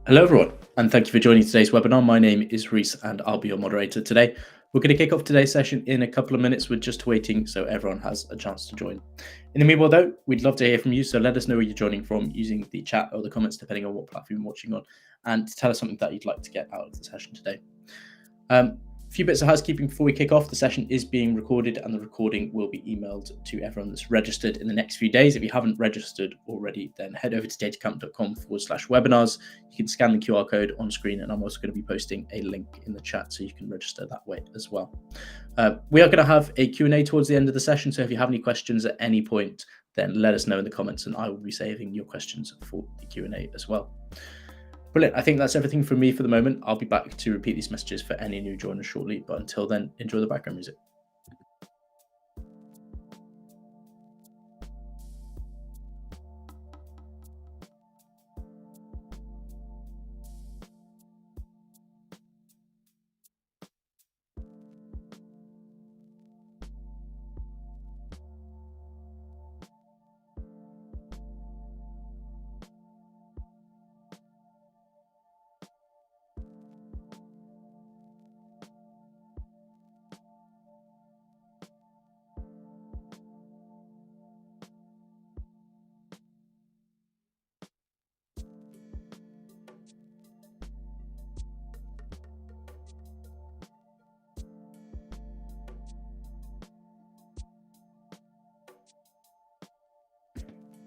Hello, everyone, and thank you for joining today's webinar. My name is Reese, and I'll be your moderator today. We're going to kick off today's session in a couple of minutes. We're just waiting so everyone has a chance to join. In the meanwhile, though, we'd love to hear from you, so let us know where you're joining from using the chat or the comments, depending on what platform you're watching on, and tell us something that you'd like to get out of the session today. A few bits of housekeeping before we kick off. The session is being recorded and the recording will be emailed to everyone that's registered in the next few days. If you haven't registered already, then head over to datacamp.com/webinars. You can scan the QR code on screen, and I'm also going to be posting a link in the chat so you can register that way as well. We are going to have a Q&A towards the end of the session, so if you have any questions at any point, then let us know in the comments and I will be saving your questions for the Q&A as well. Brilliant. I think that's everything from me for the moment. I'll be back to repeat these messages for any new joiners shortly, but until then, enjoy the background music.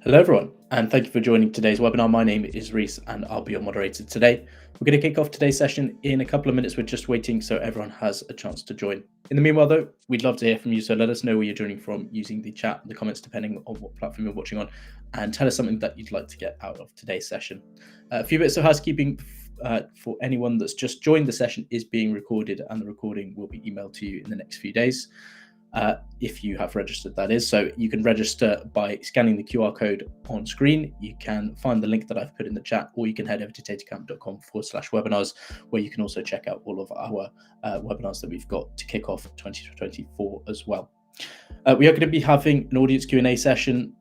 Hello, everyone, and thank you for joining today's webinar. My name is Reese, and I'll be your moderator today. We're going to kick off today's session in a couple of minutes. We're just waiting so everyone has a chance to join. In the meanwhile, though, we'd love to hear from you, so let us know where you're joining from using the chat and the comments, depending on what platform you're watching on, and tell us something that you'd like to get out of today's session. A few bits of housekeeping for anyone that's just joined. The session is being recorded, and the recording will be emailed to you in the next few days. If you have registered, that is. So you can register by scanning the QR code on screen. You can find the link that I've put in the chat, or you can head over to datacamp.com/webinars, where you can also check out all of our webinars that we've got to kick off 2024 as well. We are going to be having an audience Q&A session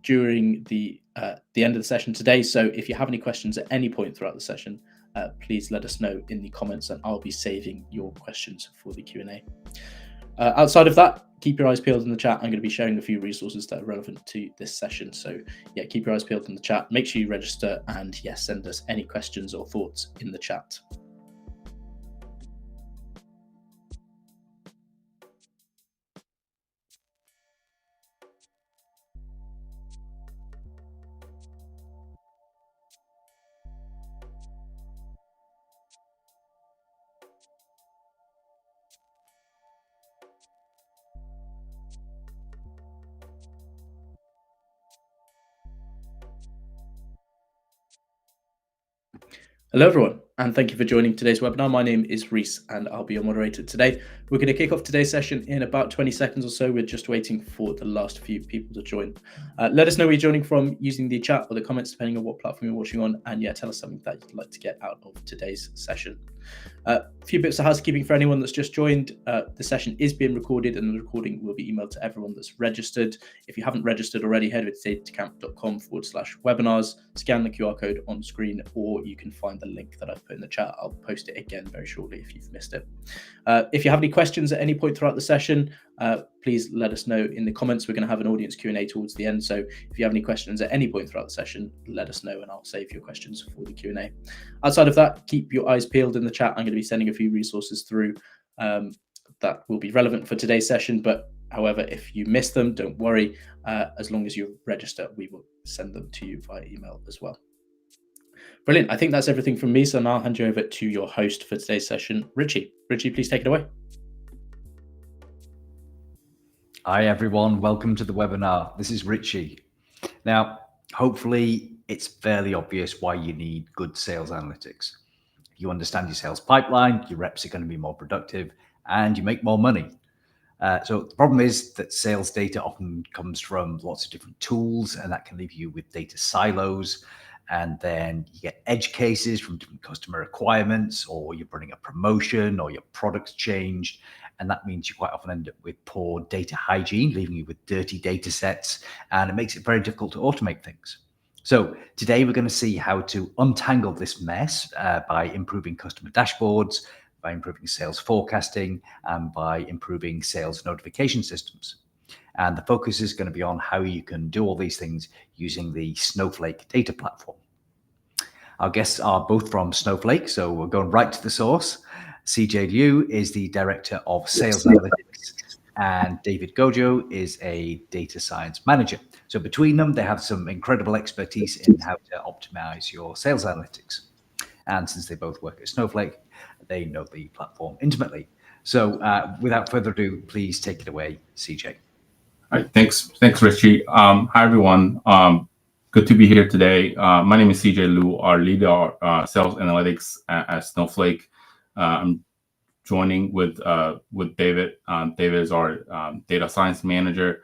during the end of the session today. So if you have any questions at any point throughout the session, please let us know in the comments, and I'll be saving your questions for the Q&A. Outside of that, keep your eyes peeled in the chat. I'm going to be sharing a few resources that are relevant to this session. So yeah, keep your eyes peeled in the chat. Make sure you register, and yes, send us any questions or thoughts in the chat. Hello, everyone, and thank you for joining today's webinar. My name is Reese, and I'll be your moderator today. We're going to kick off today's session in about 20 seconds or so. We're just waiting for the last few people to join. Let us know where you're joining from using the chat or the comments, depending on what platform you're watching on, and yeah, tell us something that you'd like to get out of today's session. A few bits of housekeeping for anyone that's just joined. The session is being recorded, and the recording will be emailed to everyone that's registered. If you haven't registered already, head over to datacamp.com/webinars, scan the QR code on screen, or you can find the link that I've put in the chat. I'll post it again very shortly if you've missed it. If you have any questions at any point throughout the session, please let us know in the comments. We're going to have an audience Q&A towards the end. So if you have any questions at any point throughout the session, let us know and I'll save your questions for the Q&A. Outside of that, keep your eyes peeled in the chat. I'm going to be sending a few resources through that will be relevant for today's session. But however, if you miss them, don't worry. As long as you register, we will send them to you via email as well. Brilliant. I think that's everything from me. So now I'll hand you over to your host for today's session, Richie. Richie, please take it away. Hi, everyone. Welcome to the webinar. This is Richie. Now, hopefully, it's fairly obvious why you need good sales analytics. If you understand your sales pipeline, your reps are going to be more productive and you make more money. So the problem is that sales data often comes from lots of different tools, and that can leave you with data silos. And then you get edge cases from different customer requirements, or you're running a promotion, or your product's changed. And that means you quite often end up with poor data hygiene, leaving you with dirty data sets, and it makes it very difficult to automate things. So today we're going to see how to untangle this mess by improving customer dashboards, by improving sales forecasting, and by improving sales notification systems. And the focus is going to be on how you can do all these things using the Snowflake data platform. Our guests are both from Snowflake, so we're going right to the source. CJ Liu is the Director of Sales Analytics, and David Gojo is a data science manager. So between them, they have some incredible expertise in how to optimize your sales analytics. And since they both work at Snowflake, they know the platform intimately. So without further ado, please take it away, CJ. All right, thanks, Richie. Hi, everyone. Good to be here today. My name is CJ Liu, our lead sales analytics at Snowflake. I'm joining with David. David is our data science manager.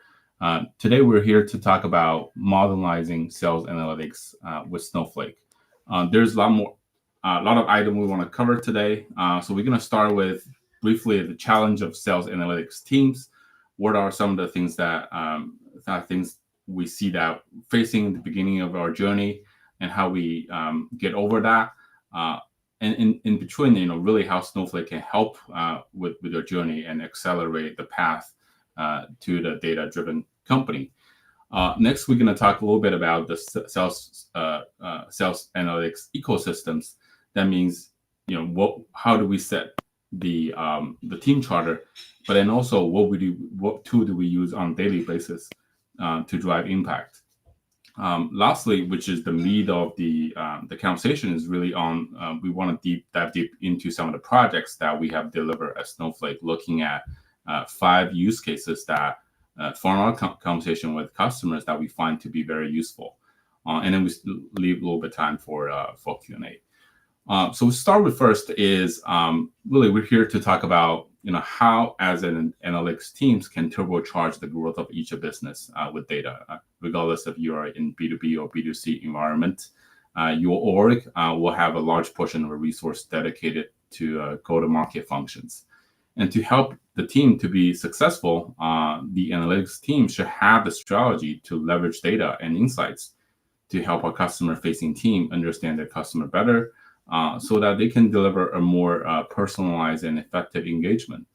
Today, we're here to talk about modernizing sales analytics with Snowflake. There's a lot of items we want to cover today. So we're going to start with briefly the challenge of sales analytics teams. What are some of the things that things we see that facing the beginning of our journey, and how we get over that, and in between, really how Snowflake can help with your journey and accelerate the path to the data-driven company. Next, we're going to talk a little bit about the sales analytics ecosystems. That means, how do we set the team charter, but then also what tool do we use on a daily basis to drive impact. Lastly, which is the lead of the conversation, is really on we want to dive deep into some of the projects that we have delivered at Snowflake, looking at 5 use cases that from our conversation with customers that we find to be very useful, and then we leave a little bit of time for Q&A. So we start with first is really we're here to talk about how as an analytics teams can turbocharge the growth of each business with data, regardless if you are in B2B or B2C environment. Your org will have a large portion of a resource dedicated to go-to-market functions. And to help the team to be successful, the analytics team should have the strategy to leverage data and insights to help our customer-facing team understand their customer better, so that they can deliver a more personalized and effective engagement,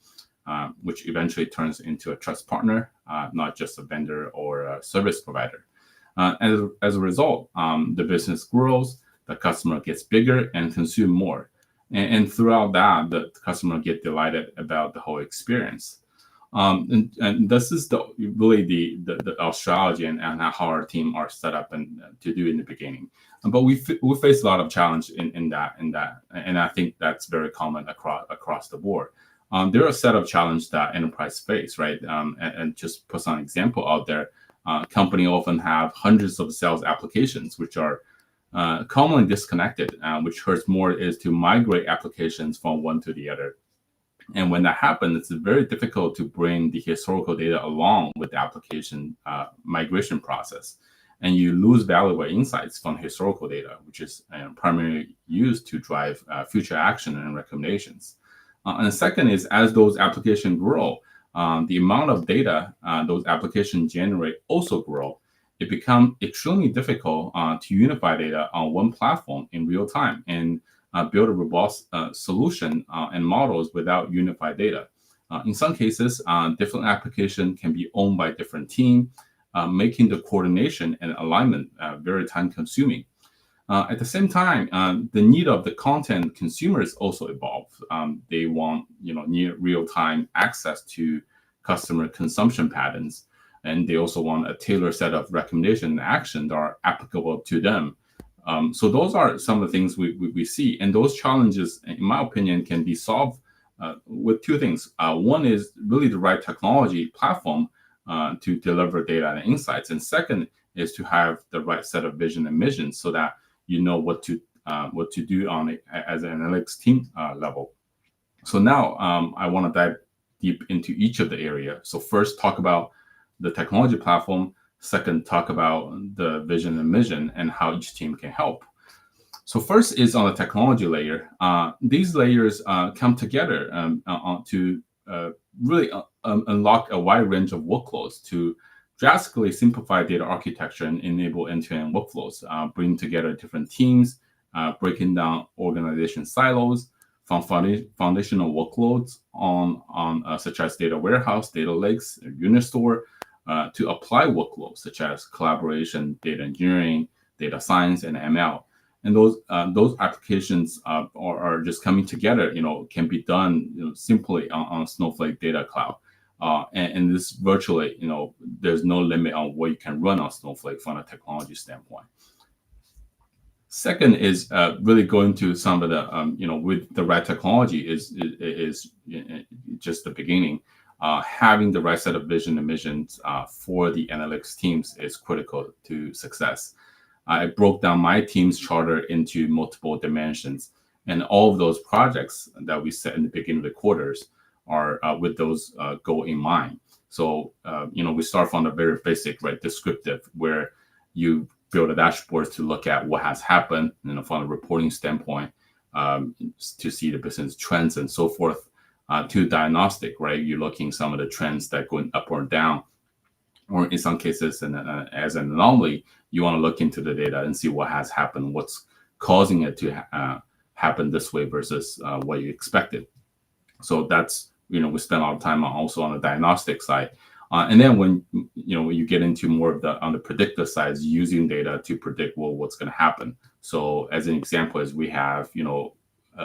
which eventually turns into a trust partner, not just a vendor or a service provider. As a result, the business grows, the customer gets bigger and consume more. And throughout that, the customer get delighted about the whole experience. And this is really our strategy and how our team are set up and to do in the beginning. But we face a lot of challenge in that, and I think that's very common across the board. There are a set of challenges that enterprise face, right? And just put some example out there. Company often have hundreds of sales applications, which are commonly disconnected, which hurts more is to migrate applications from one to the other. And when that happens, it's very difficult to bring the historical data along with the application migration process. And you lose valuable insights from historical data, which is primarily used to drive future action and recommendations. And the second is, as those applications grow, the amount of data those applications generate also grow. It becomes extremely difficult to unify data on one platform in real time and build a robust solution and models without unified data. In some cases, different applications can be owned by different teams, making the coordination and alignment very time-consuming. At the same time, the need of the content consumers also evolve. They want near real-time access to customer consumption patterns, and they also want a tailored set of recommendations and actions that are applicable to them. So those are some of the things we see, and those challenges, in my opinion, can be solved with 2 things. One is really the right technology platform to deliver data and insights, and second is to have the right set of vision and mission so that you know what to do on as an analytics team level. So now I want to dive deep into each of the areas. So first, talk about the technology platform. Second, talk about the vision and mission and how each team can help. So first is on the technology layer. These layers come together to really unlock a wide range of workloads to drastically simplify data architecture and enable end-to-end workflows, bring together different teams, breaking down organization silos from foundational workloads on such as data warehouse, data lakes, unit store, to apply workloads such as collaboration, data engineering, data science, and ML. And those applications are just coming together. Can be done simply on Snowflake Data Cloud. And this virtually, there's no limit on what you can run on Snowflake from a technology standpoint. Second is really going to some of the, with the right technology is just the beginning. Having the right set of vision and missions for the analytics teams is critical to success. I broke down my team's charter into multiple dimensions, and all of those projects that we set in the beginning of the quarters are with those goal in mind. So, we start from the very basic, right, descriptive, where you build a dashboard to look at what has happened, from a reporting standpoint, to see the business trends and so forth, to diagnostic, right? You're looking some of the trends that going up or down, or in some cases, and as an anomaly, you want to look into the data and see what has happened, what's causing it to happen this way versus what you expected. So that's, we spend a lot of time also on the diagnostic side. And then when you get into more of on the predictive side, using data to predict what's going to happen. So as an example, is we have a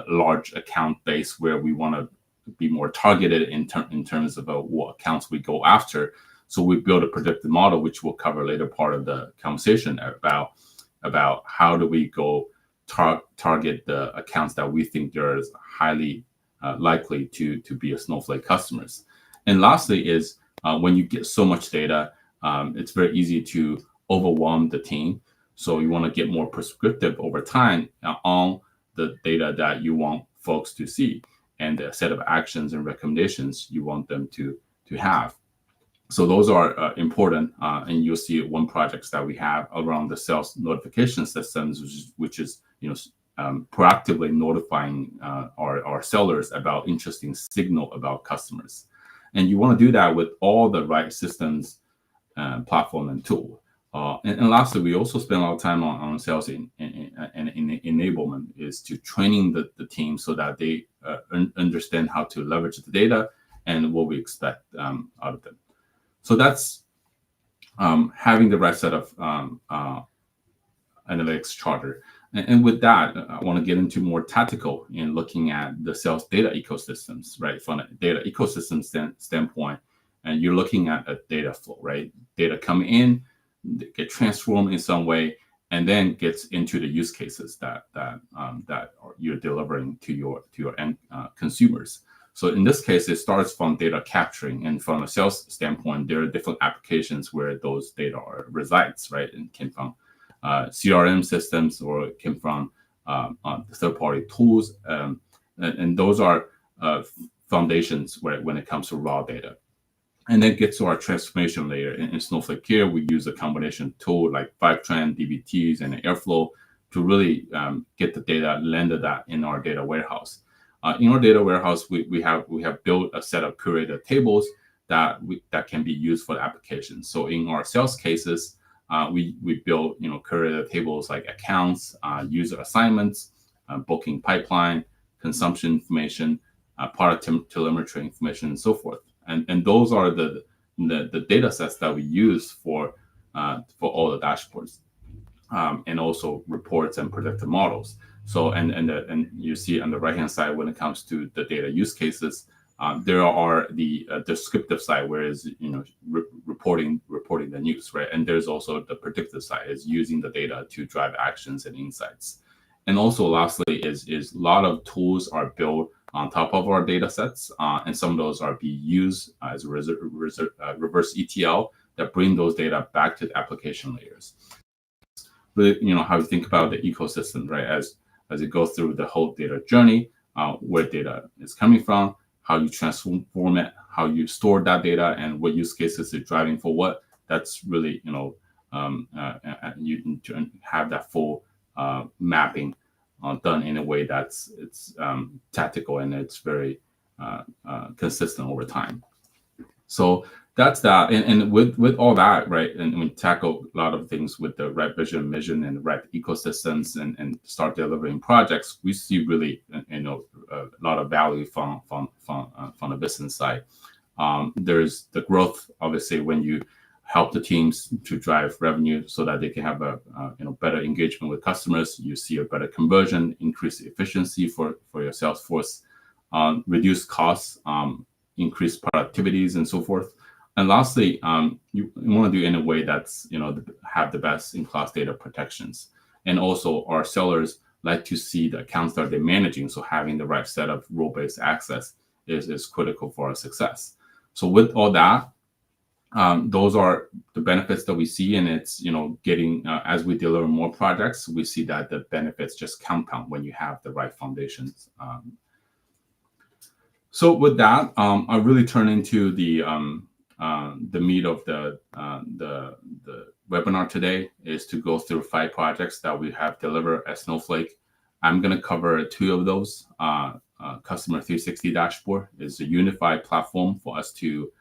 large account base where we want to be more targeted in terms of what accounts we go after. So we build a predictive model, which we'll cover later part of the conversation about how do we go target the accounts that we think there is highly likely to be a Snowflake customers. And lastly is when you get so much data, it's very easy to overwhelm the team. So you want to get more prescriptive over time on the data that you want folks to see and the set of actions and recommendations you want them to have. So those are important, and you'll see one projects that we have around the sales notification systems, which is proactively notifying our sellers about interesting signal about customers. And you want to do that with all the right systems, platform, and tool. And lastly, we also spend a lot of time on sales and enablement, is to training the team so that they understand how to leverage the data and what we expect out of them. So that's having the right set of analytics charter. And with that, I want to get into more tactical in looking at the sales data ecosystems, right? From a data ecosystem standpoint, and you're looking at a data flow, right? Data come in, get transformed in some way, and then gets into the use cases that you're delivering to your end consumers. So in this case, it starts from data capturing, and from a sales standpoint, there are different applications where those data resides, right? And came from CRM systems, or it came from third-party tools, and those are foundations when it comes to raw data. And then gets to our transformation layer. In Snowflake here, we use a combination tool like Fivetran, DBTs, and Airflow to really get the data, landed that in our data warehouse. In our data warehouse, we have built a set of curated tables that can be used for the application. So in our sales cases, we build curated tables like accounts, user assignments, booking pipeline, consumption information, product telemetry information, and so forth. And those are the data sets that we use for all the dashboards, and also reports and predictive models. So and you see on the right hand side, when it comes to the data use cases, there are the descriptive side, whereas reporting the news, right? And there's also the predictive side, is using the data to drive actions and insights. And also lastly is a lot of tools are built on top of our data sets, and some of those are being used as reverse ETL that bring those data back to the application layers. But how you think about the ecosystem, right? As it goes through the whole data journey, where data is coming from, how you transform it, how you store that data, and what use cases it's driving for what. That's really you have that full mapping done in a way that's tactical and it's very consistent over time. So that's that. And with all that, right, and we tackle a lot of things with the right vision, mission, and the right ecosystems, and start delivering projects, we see really, a lot of value from the business side. There's the growth, obviously, when you help the teams to drive revenue so that they can have a better engagement with customers. You see a better conversion, increase efficiency for your sales force, reduce costs, increase productivities, and so forth. And lastly, you want to do it in a way that's have the best in class data protections. And also, our sellers like to see the accounts that they're managing. So having the right set of role-based access is critical for our success. So with all that, those are the benefits that we see, and it's getting as we deliver more projects, we see that the benefits just compound when you have the right foundations. So with that, I really turn into the meat of the webinar today is to go through 5 projects that we have delivered at Snowflake. I'm going to cover 2 of those. Customer 360 dashboard is a unified platform for us to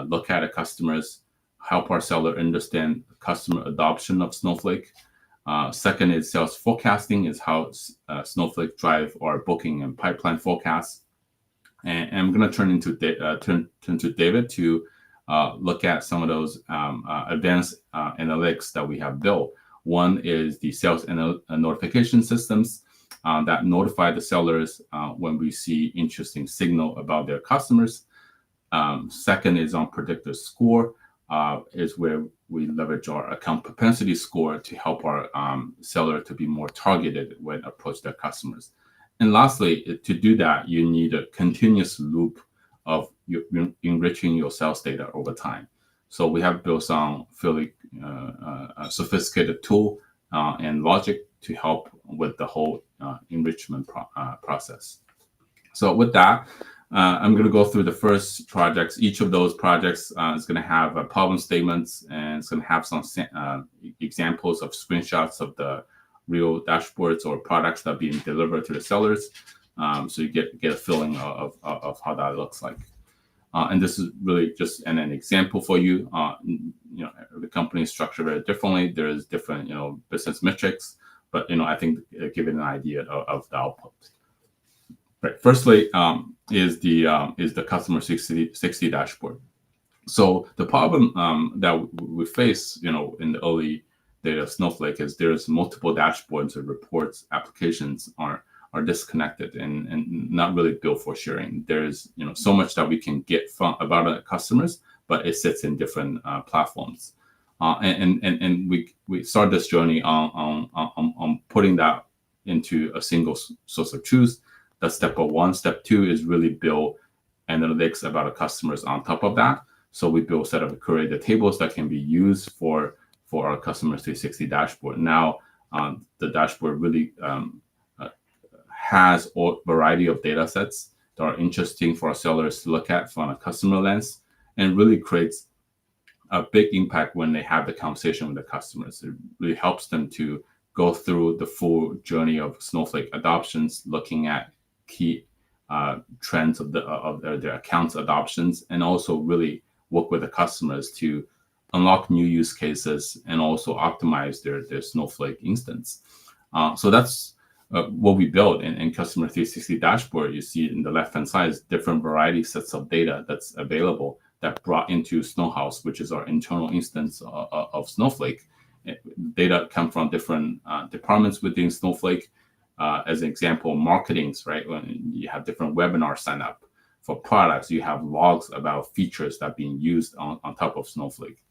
look at customers, help our seller understand customer adoption of Snowflake. Second is sales forecasting, is how Snowflake drive our booking and pipeline forecasts. And I'm going to turn to David to look at some of those advanced analytics that we have built. One is the sales notification systems that notify the sellers when we see interesting signal about their customers. Second is on predictive score, is where we leverage our account propensity score to help our seller to be more targeted when approach their customers. And lastly, to do that, you need a continuous loop of enriching your sales data over time. So we have built some fairly sophisticated tool and logic to help with the whole enrichment process. So with that, I'm going to go through the first projects. Each of those projects is going to have problem statements, and it's going to have some examples of screenshots of the real dashboards or products that are being delivered to the sellers. So you get a feeling of how that looks like. And this is really just an example for you. The company is structured very differently. There's different, business metrics, but I think give it an idea of the output. Right. Firstly, is the customer 60 dashboard. So the problem that we face, in the early data of Snowflake is there's multiple dashboards or reports, applications are disconnected and not really built for sharing. There's so much that we can get from about our customers, but it sits in different platforms. And we start this journey on putting that into a single source of truth. That's step 1. Step 2 is really build analytics about our customers on top of that. So we build a set of curated tables that can be used for our customer 360 dashboard. Now, the dashboard really has a variety of data sets that are interesting for our sellers to look at from a customer lens, and really creates a big impact when they have the conversation with the customers. It really helps them to go through the full journey of Snowflake adoptions, looking at key trends of their accounts adoptions, and also really work with the customers to unlock new use cases and also optimize their Snowflake instance. So that's what we built in Customer 360 dashboard. You see in the left-hand side is different variety sets of data that's available that brought into Snowhouse, which is our internal instance of Snowflake. Data come from different departments within Snowflake. As an example, marketings, right? When you have different webinar sign up for products, you have logs about features that are being used on top of Snowflake.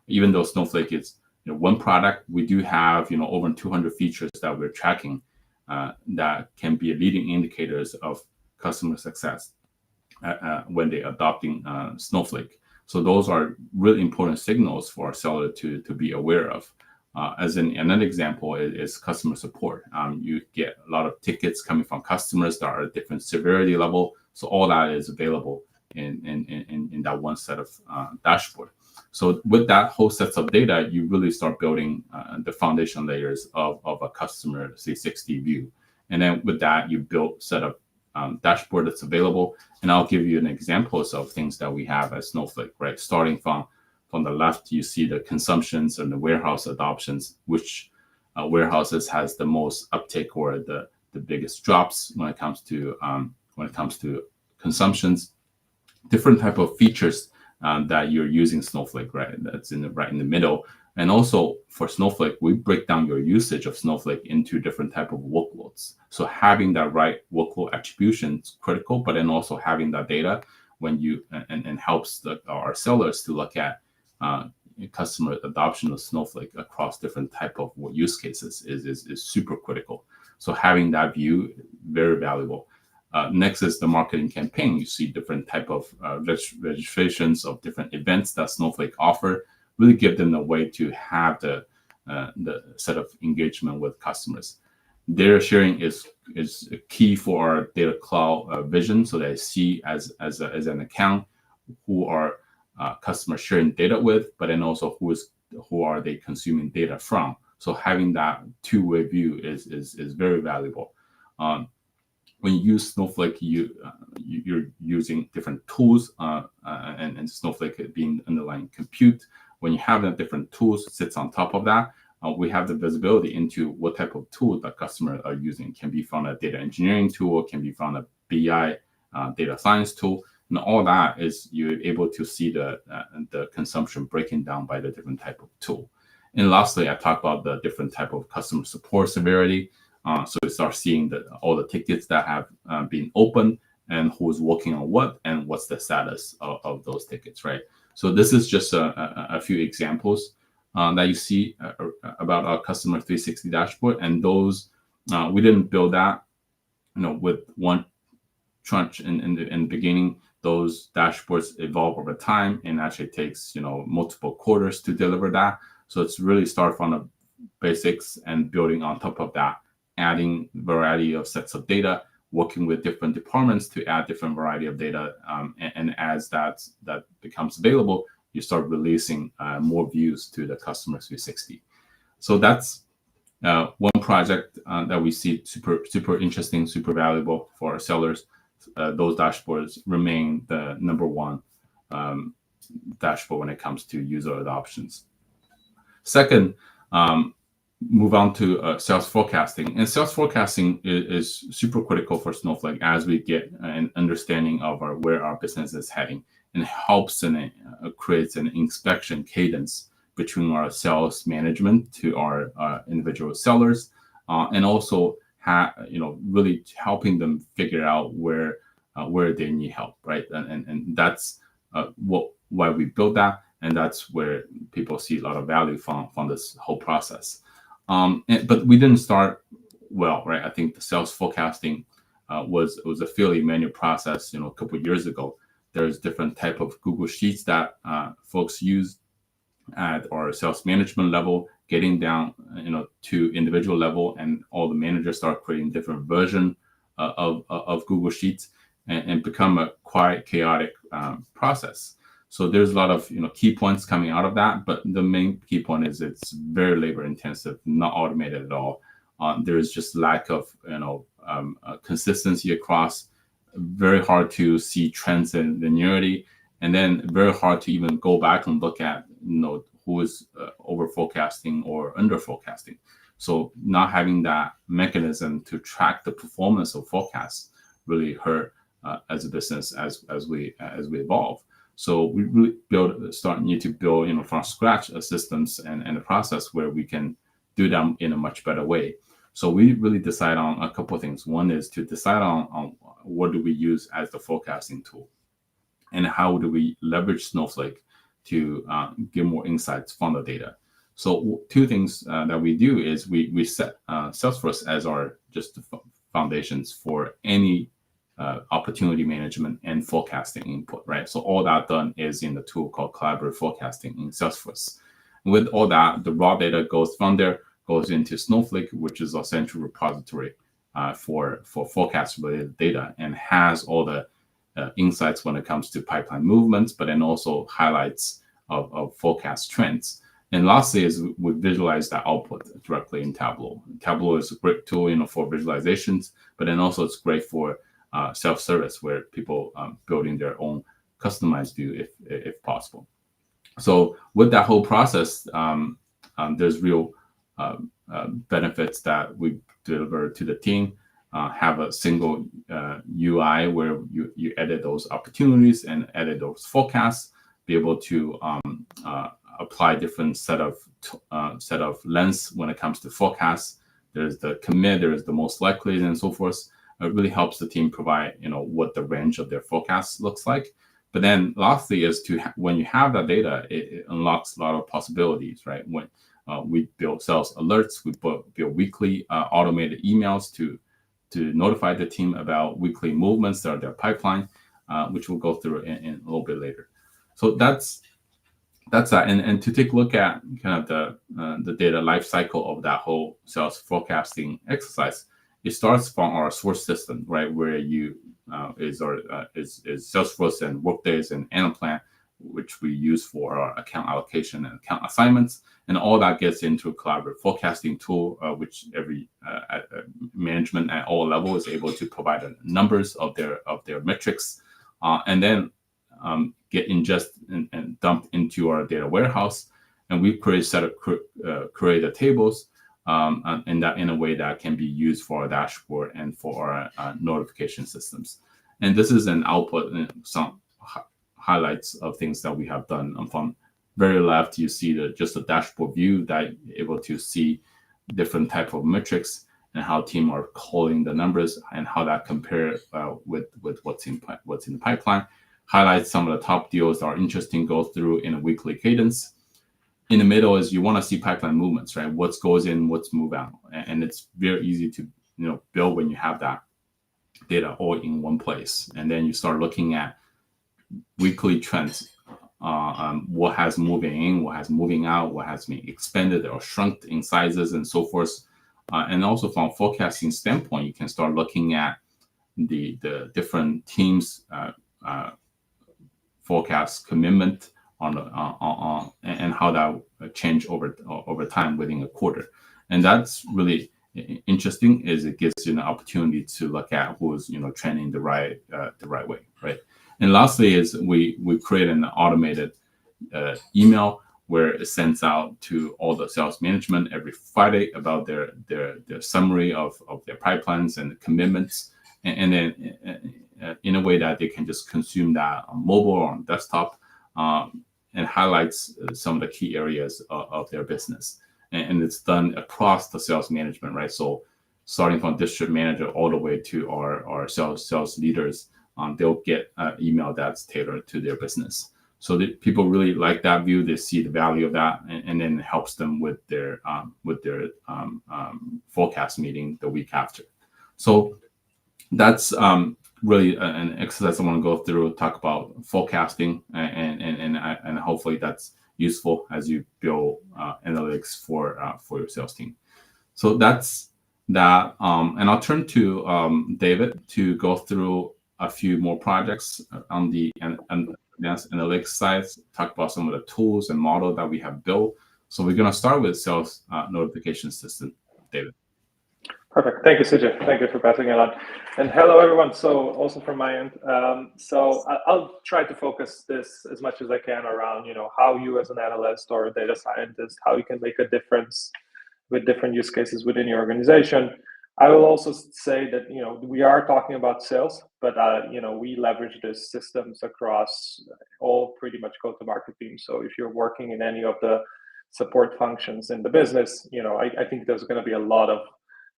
Even though Snowflake is one product, we do have over 200 features that we're tracking that can be leading indicators of customer success when they're adopting Snowflake. So those are really important signals for our seller to be aware of. As another example is customer support. You get a lot of tickets coming from customers that are at different severity level. So all that is available in that one set of dashboard. So with that whole sets of data, you really start building the foundation layers of a customer 360 view. And then with that, you build set of dashboard that's available. And I'll give you an examples of things that we have at Snowflake, right? Starting from the left, you see the consumptions and the warehouse adoptions, which warehouses has the most uptake or the biggest drops when it comes to consumptions, different type of features that you're using Snowflake, right? That's right in the middle. And also for Snowflake, we break down your usage of Snowflake into different type of workloads. So having that right workload attribution is critical, but then also having that data when you and helps our sellers to look at customer adoption of Snowflake across different type of use cases is super critical. So having that view, very valuable. Next is the marketing campaign. You see different type of registrations of different events that Snowflake offer. Really give them a way to have the set of engagement with customers. Data sharing is key for our data cloud vision, so they see as an account who are customers sharing data with, but then also who are they consuming data from. So having that two-way view is very valuable. When you use Snowflake, you're using different tools, and Snowflake being underlying compute. When you have that different tools sits on top of that, we have the visibility into what type of tool that customers are using. It can be from a data engineering tool, it can be from a BI data science tool, and all that is you're able to see the consumption breaking down by the different type of tool. And lastly, I talk about the different type of customer support severity. So you start seeing all the tickets that have been opened and who's working on what and what's the status of those tickets, right? So this is just a few examples that you see about our Customer 360 dashboard. And those, we didn't build that, with one tranche in the beginning. Those dashboards evolve over time and actually takes, multiple quarters to deliver that. So it's really start from the basics and building on top of that, adding variety of sets of data, working with different departments to add different variety of data. And as that becomes available, you start releasing more views to the Customer 360. So that's one project that we see super interesting, super valuable for our sellers. Those dashboards remain the number one dashboard when it comes to user adoptions. Second, move on to sales forecasting. And sales forecasting is super critical for Snowflake as we get an understanding of where our business is heading, and helps and creates an inspection cadence between our sales management to our individual sellers, and also really helping them figure out where they need help, right? And that's why we built that, and that's where people see a lot of value from this whole process. But we didn't start well, right? I think the sales forecasting was a fairly manual process. A couple of years ago, there's different type of Google Sheets that folks use at our sales management level, getting down, to individual level, and all the managers start creating different version of Google Sheets, and become a quite chaotic process. So there's a lot of key points coming out of that, but the main key point is it's very labor intensive, not automated at all. There's just lack of consistency across. Very hard to see trends in linearity, and then very hard to even go back and look at who is over forecasting or under forecasting. So not having that mechanism to track the performance of forecasts really hurt as a business as we evolve. So we really need to build from scratch systems and a process where we can do them in a much better way. So we really decide on a couple of things. One is to decide on what do we use as the forecasting tool, and how do we leverage Snowflake to get more insights from the data. So two things that we do is we set Salesforce as our just foundations for any opportunity management and forecasting input, right? So all that done is in the tool called Collaborative Forecasting in Salesforce. With all that, the raw data goes into Snowflake, which is our central repository for forecast-related data, and has all the insights when it comes to pipeline movements, but then also highlights of forecast trends. And lastly is we visualize that output directly in Tableau. Tableau is a great tool, for visualizations, but then also it's great for self-service, where people building their own customized view if possible. So with that whole process, there's real benefits that we deliver to the team. Have a single UI where you edit those opportunities and edit those forecasts. Be able to apply different set of lens when it comes to forecasts. There's the commit, there's the most likely, and so forth. It really helps the team provide, what the range of their forecasts looks like. But then lastly is when you have that data, it unlocks a lot of possibilities, right? When we build sales alerts, we build weekly automated emails to notify the team about weekly movements that are their pipeline, which we'll go through in a little bit later. So that's that. And to take a look at kind of the data life cycle of that whole sales forecasting exercise, it starts from our source system, right, where is Salesforce and Workdays and Anaplan, which we use for our account allocation and account assignments, and all that gets into a collaborative forecasting tool, which every management at all levels is able to provide numbers of their metrics, and then get ingested and dumped into our data warehouse, and we create the tables. And that in a way that can be used for our dashboard and for our notification systems. And this is an output and some highlights of things that we have done. From very left, you see just a dashboard view that you're able to see different type of metrics and how team are calling the numbers and how that compare with what's in the pipeline. Highlights some of the top deals that are interesting, go through in a weekly cadence. In the middle is you want to see pipeline movements, right? What goes in, what's move out, and it's very easy to build when you have that data all in one place. And then you start looking at weekly trends, what has moving in, what has moving out, what has been expanded or shrunk in sizes, and so forth. And also from a forecasting standpoint, you can start looking at the different teams' forecast commitment on and how that change over time within a quarter. And that's really interesting, is it gives you an opportunity to look at who's trending the right way, right? And lastly is we create an automated email where it sends out to all the sales management every Friday about their summary of their pipelines and commitments, and then in a way that they can just consume that on mobile or on desktop, and highlights some of the key areas of their business. And it's done across the sales management, right? So starting from district manager all the way to our sales leaders, they'll get an email that's tailored to their business. So people really like that view. They see the value of that, and then it helps them with their forecast meeting the week after. So that's really an exercise I want to go through, talk about forecasting, and hopefully that's useful as you build analytics for your sales team. So that's that, and I'll turn to David to go through a few more projects on the advanced analytics side, talk about some of the tools and model that we have built. So we're going to start with sales notification system. David. Perfect. Thank you, CJ. Thank you for passing it on. And hello, everyone. So also from my end, so I'll try to focus this as much as I can around, how you as an analyst or a data scientist, how you can make a difference with different use cases within your organization. I will also say that, we are talking about sales, but, we leverage these systems across all pretty much go-to-market teams. So if you're working in any of the support functions in the business, I think there's going to be a lot of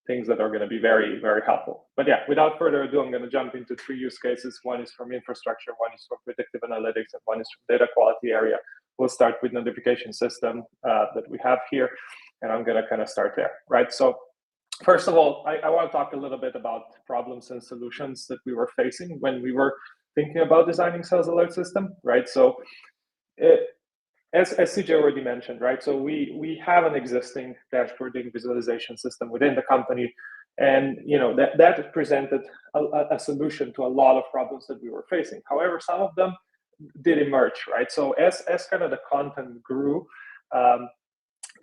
things that are going to be very, very helpful. But yeah, without further ado, I'm going to jump into 3 use cases. One is from infrastructure, one is from predictive analytics, and one is from data quality area. We'll start with notification system that we have here, and I'm going to kind of start there, right? So first of all, I want to talk a little bit about problems and solutions that we were facing when we were thinking about designing sales alert system, right? So as CJ already mentioned, right? So we have an existing dashboarding visualization system within the company, and that presented a solution to a lot of problems that we were facing. However, some of them did emerge, right? So as kind of the content grew,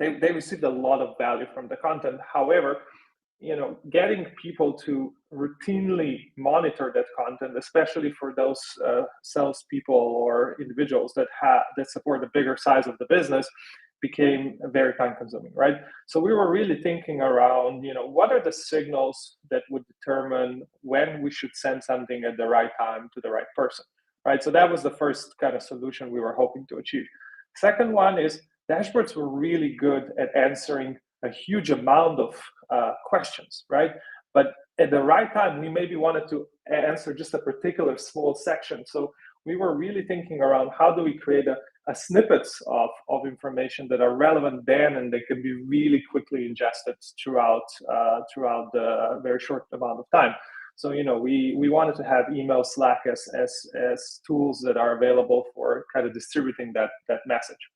they received a lot of value from the content. However, getting people to routinely monitor that content, especially for those salespeople or individuals that support the bigger size of the business, became very time consuming, right? So we were really thinking around, what are the signals that would determine when we should send something at the right time to the right person, right? So that was the first kind of solution we were hoping to achieve. Second one is dashboards were really good at answering a huge amount of questions, right? But at the right time, we maybe wanted to answer just a particular small section. So we were really thinking around how do we create a snippets of information that are relevant then, and they can be really quickly ingested throughout the very short amount of time. So we wanted to have email, Slack as tools that are available for kind of distributing that message.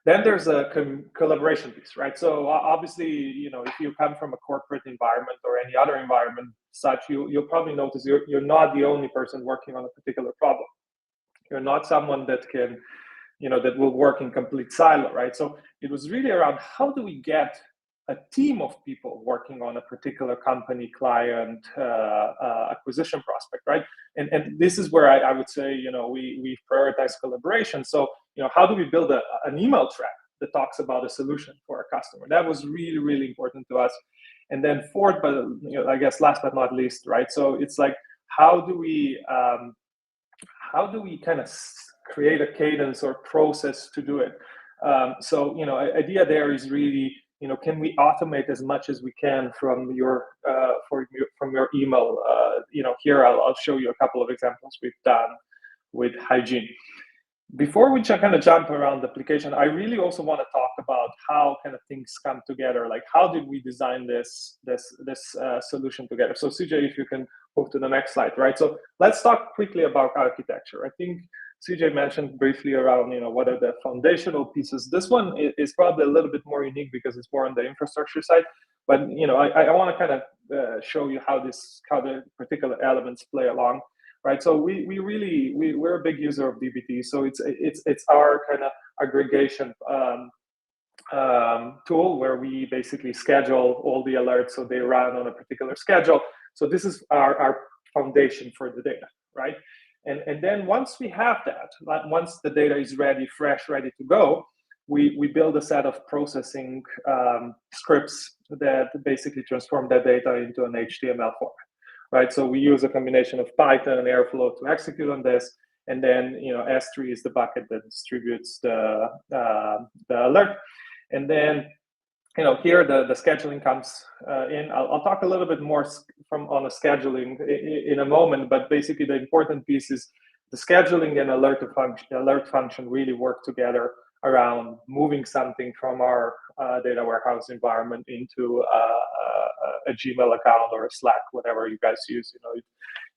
Then there's a collaboration piece, right? So obviously, if you come from a corporate environment or any other environment such, you'll probably notice you're not the only person working on a particular problem. You're not someone that can, that will work in complete silo, right? So it was really around how do we get a team of people working on a particular company, client, acquisition prospect, right? And this is where I would say, we prioritize collaboration. So, how do we build an email track that talks about a solution for a customer? That was really, really important to us. And then fourth, but I guess last but not least, right? So it's like, how do we kind of create a cadence or process to do it? So, idea there is really, can we automate as much as we can from your email? Here I'll show you a couple of examples we've done with hygiene. Before we kind of jump around the application, I really also want to talk about how kind of things come together. Like, how did we design this solution together? So CJ, if you can move to the next slide, right? So let's talk quickly about architecture. I think CJ mentioned briefly around, what are the foundational pieces. This one is probably a little bit more unique because it's more on the infrastructure side. But I want to kind of show you how the particular elements play along, right? So we're a big user of dbt. So it's our kind of aggregation tool where we basically schedule all the alerts so they run on a particular schedule. So this is our foundation for the data, right? And then once we have that, once the data is ready, fresh, ready to go, we build a set of processing scripts that basically transform that data into an HTML format, right? So we use a combination of Python and Airflow to execute on this. And then, S3 is the bucket that distributes the alert. And then, here the scheduling comes in. I'll talk a little bit more on the scheduling in a moment, but basically the important piece is the scheduling and alert function really work together around moving something from our data warehouse environment into a Gmail account or a Slack, whatever you guys use.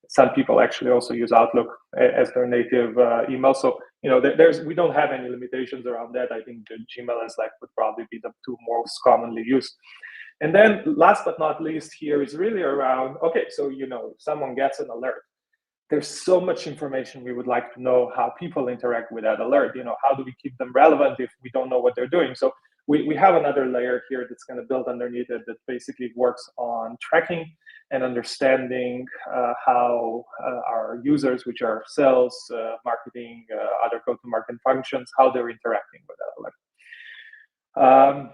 Some people actually also use Outlook as their native email. So, we don't have any limitations around that. I think the Gmail and Slack would probably be the two most commonly used. And then last but not least here is really around, okay, so, if someone gets an alert, there's so much information we would like to know how people interact with that alert. How do we keep them relevant if we don't know what they're doing? So we have another layer here that's going to build underneath it that basically works on tracking and understanding how our users, which are sales, marketing, other go-to-market functions, how they're interacting with that alert.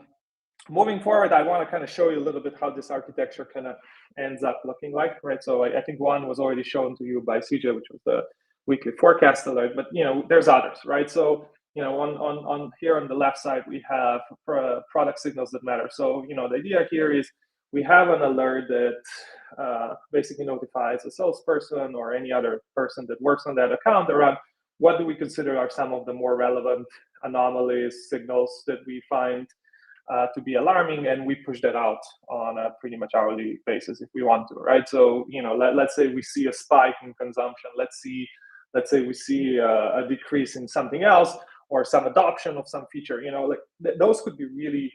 Moving forward, I want to kind of show you a little bit how this architecture kind of ends up looking like, right? So I think one was already shown to you by CJ, which was the weekly forecast alert, but there's others, right? So on here on the left side, we have product signals that matter. So the idea here is we have an alert that basically notifies a salesperson or any other person that works on that account around what do we consider are some of the more relevant anomalies, signals that we find to be alarming, and we push that out on a pretty much hourly basis if we want to, right? So let's say we see a spike in consumption. Let's say we see a decrease in something else or some adoption of some feature. Those could be really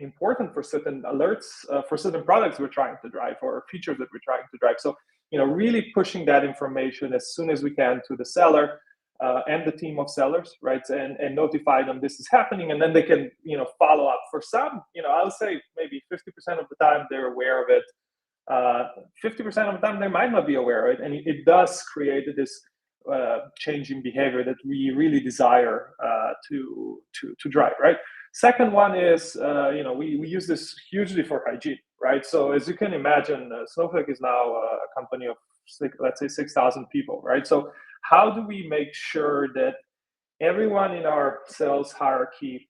important for certain alerts, for certain products we're trying to drive or features that we're trying to drive. So really pushing that information as soon as we can to the seller and the team of sellers, right? And notify them this is happening, and then they can, follow up. For some, I'll say maybe 50% of the time they're aware of it. 50% of the time they might not be aware of it, and it does create this changing behavior that we really desire to drive, right? Second one is, we use this hugely for hygiene, right? So as you can imagine, Snowflake is now a company of let's say 6,000 people, right? So how do we make sure that everyone in our sales hierarchy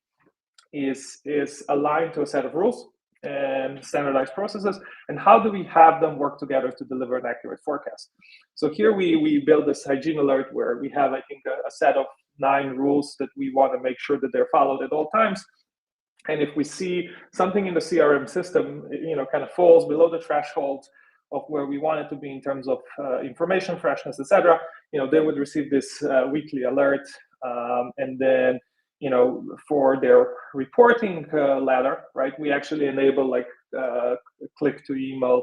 is aligned to a set of rules and standardized processes, and how do we have them work together to deliver an accurate forecast? So here we build this hygiene alert where we have, I think, a set of 9 rules that we want to make sure that they're followed at all times. And if we see something in the CRM system, kind of falls below the threshold of where we want it to be in terms of information freshness, etc., they would receive this weekly alert, and then for their reporting ladder, right, we actually enable like click to email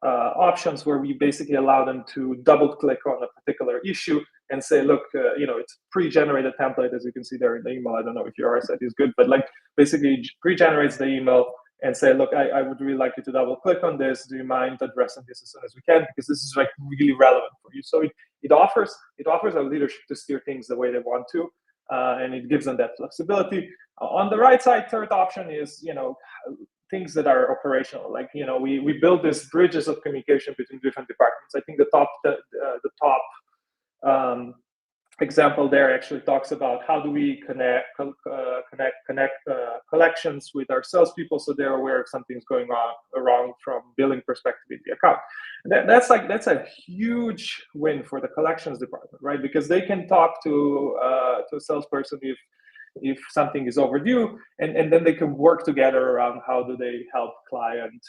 options where we basically allow them to double click on a particular issue and say, look, it's pre-generated template, as you can see there in the email. I don't know if your RSS is good, but like basically pre-generates the email and say, look, I would really like you to double click on this. Do you mind addressing this as soon as we can? Because this is like really relevant for you. So it offers our leadership to steer things the way they want to. And it gives them that flexibility. On the right side, third option is, things that are operational. Like, we build these bridges of communication between different departments. I think the top example there actually talks about how do we connect collections with our salespeople so they're aware if something's going on wrong from billing perspective in the account. And that's a huge win for the collections department, right? Because they can talk to a salesperson if something is overdue, and then they can work together around how do they help client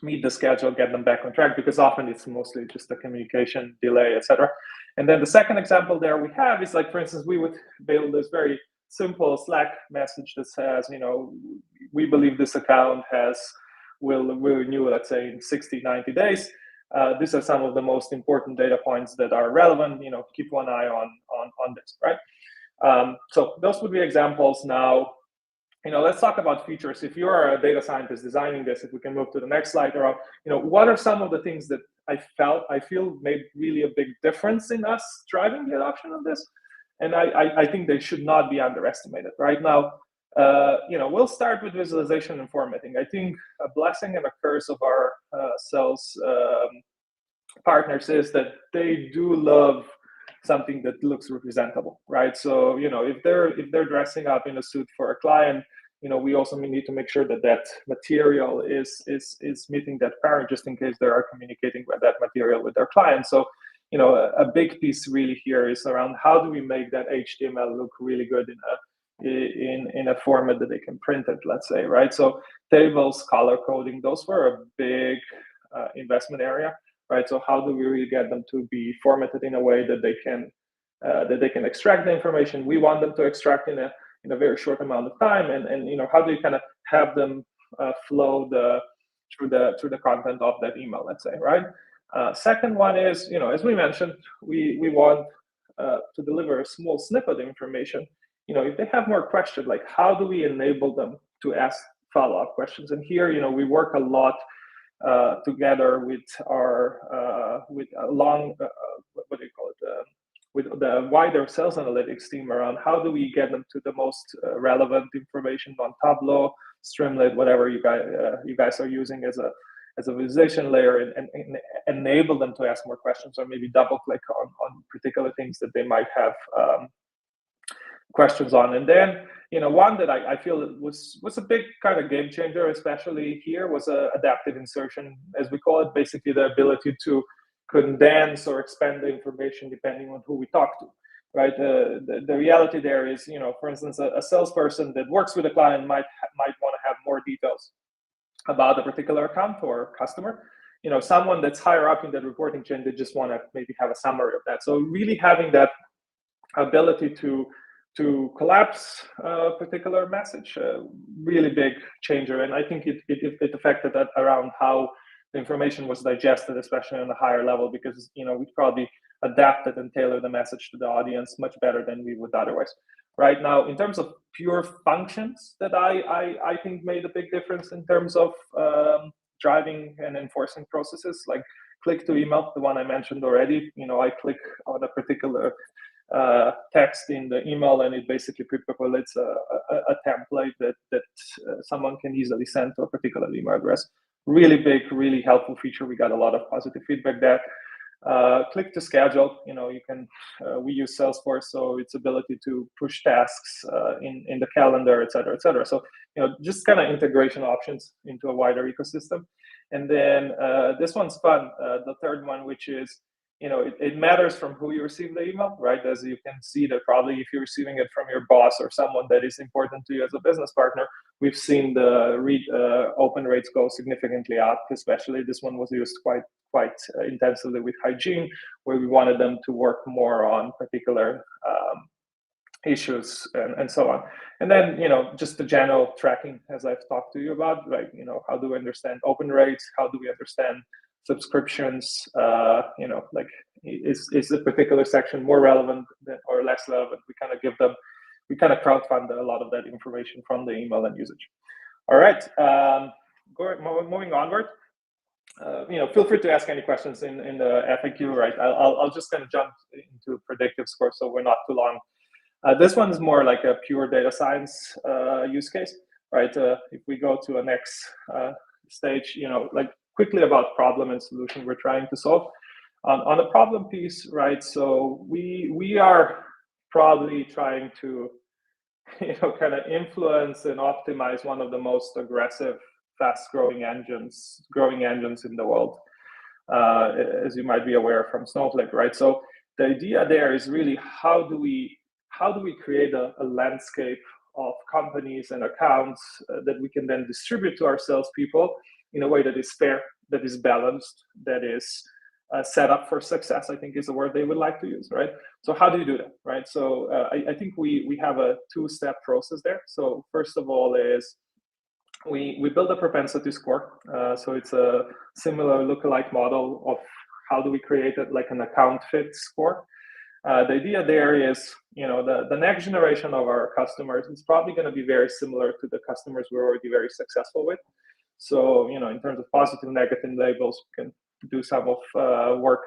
meet the schedule, get them back on track, because often it's mostly just a communication delay, etc. And then the second example there we have is like, for instance, we would build this very simple Slack message that says, we believe this account will renew, let's say, in 60, 90 days. These are some of the most important data points that are relevant. Keep one eye on this, right? So those would be examples. Now, let's talk about features. If you're a data scientist designing this, if we can move to the next slide, around, what are some of the things that I feel made really a big difference in us driving the adoption of this? And I think they should not be underestimated. Right now, we'll start with visualization and formatting. I think a blessing and a curse of our sales partners is that they do love something that looks representable, right? So, if they're dressing up in a suit for a client, we also need to make sure that material is meeting that parent, just in case they are communicating with that material with their client. So, a big piece really here is around how do we make that HTML look really good in a format that they can print it, let's say, right? So tables, color coding, those were a big investment area, right? So how do we really get them to be formatted in a way that they can extract the information we want them to extract in a very short amount of time, and how do you kind of have them flow through the content of that email, let's say, right? Second one is, as we mentioned, we want to deliver a small snippet of information. If they have more questions, like how do we enable them to ask follow-up questions? And here, we work a lot together with our with the wider sales analytics team around how do we get them to the most relevant information on Tableau, Streamlit, whatever you guys are using as a visualization layer, and enable them to ask more questions, or maybe double click on particular things that they might have questions on. And then, one that I feel was a big kind of game changer, especially here, was adaptive insertion, as we call it, basically the ability to condense or expand the information depending on who we talk to, right? The reality there is, for instance, a salesperson that works with a client might want to have more details about a particular account or customer. Someone that's higher up in that reporting chain, they just want to maybe have a summary of that. So really having that ability to collapse a particular message, really big changer. And I think it affected that around how the information was digested, especially on a higher level, because we probably adapt it and tailor the message to the audience much better than we would otherwise. Right now, in terms of pure functions that I think made a big difference in terms of driving and enforcing processes, like click to email, the one I mentioned already. I click on a particular text in the email, and it basically pre-populates a template that someone can easily send to a particular email address. Really big, really helpful feature. We got a lot of positive feedback there. Click to schedule. We use Salesforce, so its ability to push tasks in the calendar, et cetera, et cetera. So just kind of integration options into a wider ecosystem. And then this one's fun. The third one, which is it matters from who you receive the email, right? As you can see that probably if you're receiving it from your boss or someone that is important to you as a business partner, we've seen the open rates go significantly up. Especially this one was used quite intensively with hygiene, where we wanted them to work more on particular issues and so on. And then just the general tracking, as I've talked to you about, right? How do we understand open rates? How do we understand subscriptions? Like is a particular section more relevant or less relevant? We kind of crowdfund a lot of that information from the email and usage. All right, moving onward. Feel free to ask any questions in the FAQ. Right, I'll just kind of jump into predictive scores, so we're not too long. This one is more like a pure data science use case, right? If we go to a next stage, like quickly about problem and solution we're trying to solve. On the problem piece, right? So we are probably trying to, kind of influence and optimize one of the most aggressive, fast-growing engines in the world, as you might be aware from Snowflake, right? So the idea there is really how do we create a landscape of companies and accounts that we can then distribute to our salespeople in a way that is fair, that is balanced, that is set up for success, I think is the word they would like to use, right? So how do you do that, right? So I think we have a two-step process there. So first of all is we build a propensity score. So it's a similar lookalike model of how do we create it, like an account fit score. The idea there is, the next generation of our customers is probably going to be very similar to the customers we're already very successful with. So, in terms of positive, negative labels, we can do some of work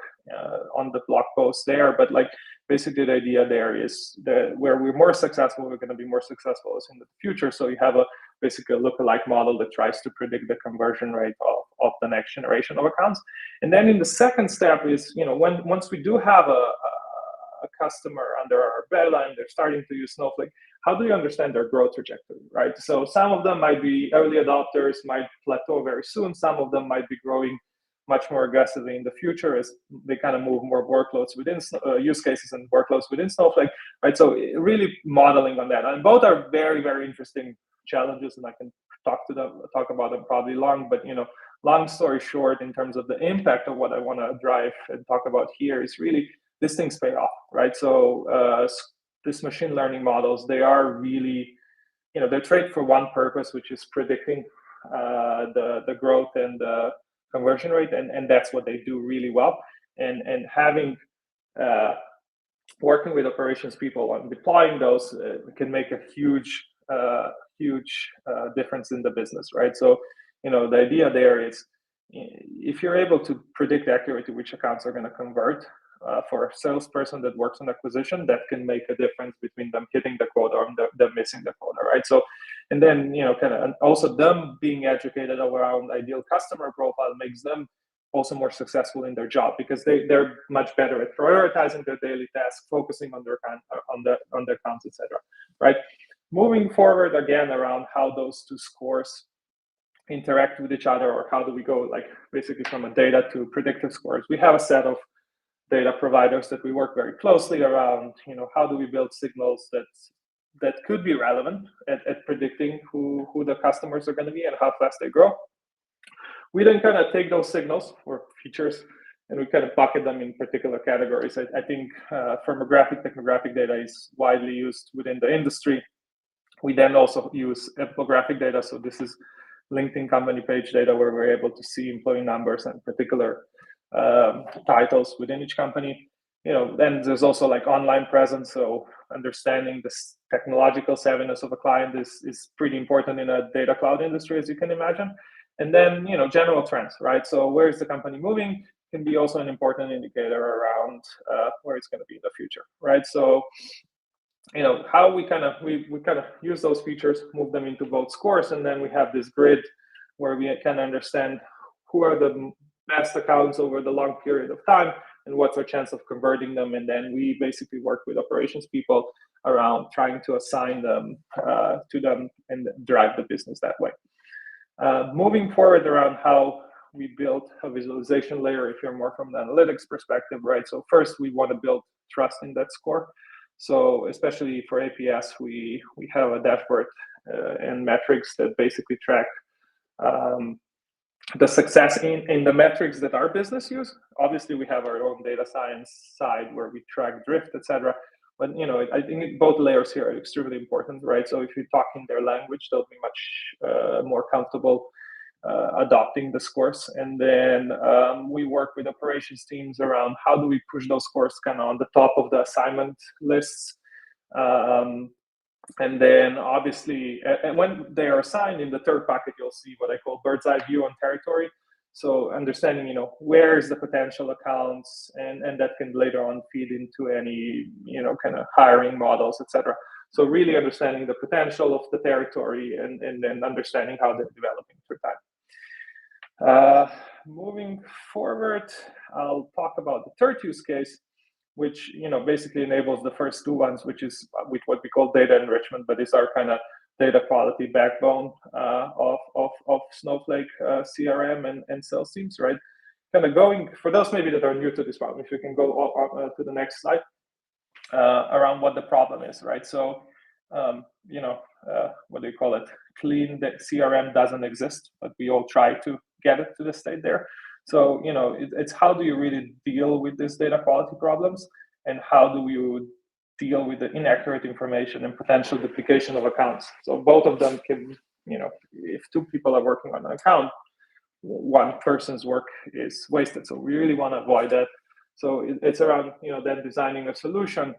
on the blog post there. But like basically the idea there is that where we're more successful, we're going to be more successful as in the future. So you have basically a lookalike model that tries to predict the conversion rate of the next generation of accounts. And then in the second step is, once we do have a customer under our umbrella and they're starting to use Snowflake, how do you understand their growth trajectory, right? So some of them might be early adopters, might plateau very soon. Some of them might be growing much more aggressively in the future as they kind of move more workloads within use cases and workloads within Snowflake, right? So really modeling on that. And both are very, very interesting challenges, and I can talk about them probably long, but long story short, in terms of the impact of what I want to drive and talk about here is really these things pay off, right? So these machine learning models, they are really, they're trained for one purpose, which is predicting the growth and the conversion rate, and that's what they do really well. And having working with operations people on deploying those can make a huge difference in the business, right? So the idea there is if you're able to predict accurately which accounts are going to convert, for a salesperson that works on acquisition, that can make a difference between them hitting the quota or them missing the quota, right? So, and then, and also them being educated around ideal customer profile makes them also more successful in their job because they're much better at prioritizing their daily tasks, focusing on their accounts, etc. Right? Moving forward again around how those two scores interact with each other, or how do we go like basically from a data to predictive scores? We have a set of data providers that we work very closely around. How do we build signals that could be relevant at predicting who the customers are going to be and how fast they grow. We then kind of take those signals or features and we kind of bucket them in particular categories. I think firmographic, technographic data is widely used within the industry. We then also use ethnographic data. So this is LinkedIn company page data where we're able to see employee numbers and particular titles within each company. then there's also like online presence. So understanding this technological savviness of a client is pretty important in a data cloud industry, as you can imagine. And then, general trends, right? So where is the company moving can be also an important indicator around where it's going to be in the future, right? So, how we kind of use those features, move them into both scores, and then we have this grid where we can understand who are the best accounts over the long period of time and what's our chance of converting them. And then we basically work with operations people around trying to assign them to them and drive the business that way. Moving forward around how we build a visualization layer, if you're more from the analytics perspective, right? So first we want to build trust in that score. So especially for APS, we have a dashboard and metrics that basically track the success in the metrics that our business use. Obviously, we have our own data science side where we track drift, etc. But I think both layers here are extremely important, right? So if you talk in their language, they'll be much more comfortable adopting the scores. And then we work with operations teams around how do we push those scores kind of on the top of the assignment lists. And then obviously, and when they are assigned in the third bucket, you'll see what I call bird's eye view on territory. So understanding, where is the potential accounts, and that can later on feed into any, kind of hiring models, etc. So really understanding the potential of the territory and then understanding how they're developing through time. Moving forward, I'll talk about the third use case, which basically enables the first two ones, which is with what we call data enrichment, but it's our kind of data quality backbone of Snowflake CRM and sales teams, right? Kind of going for those maybe that are new to this problem, if you can go to the next slide around what the problem is, right? So what do you call it? Clean CRM doesn't exist, but we all try to get it to the state there. So, it's how do you really deal with these data quality problems, and how do you deal with the inaccurate information and potential duplication of accounts? So both of them can, if two people are working on an account, one person's work is wasted. So we really want to avoid that. So it's around, then designing a solution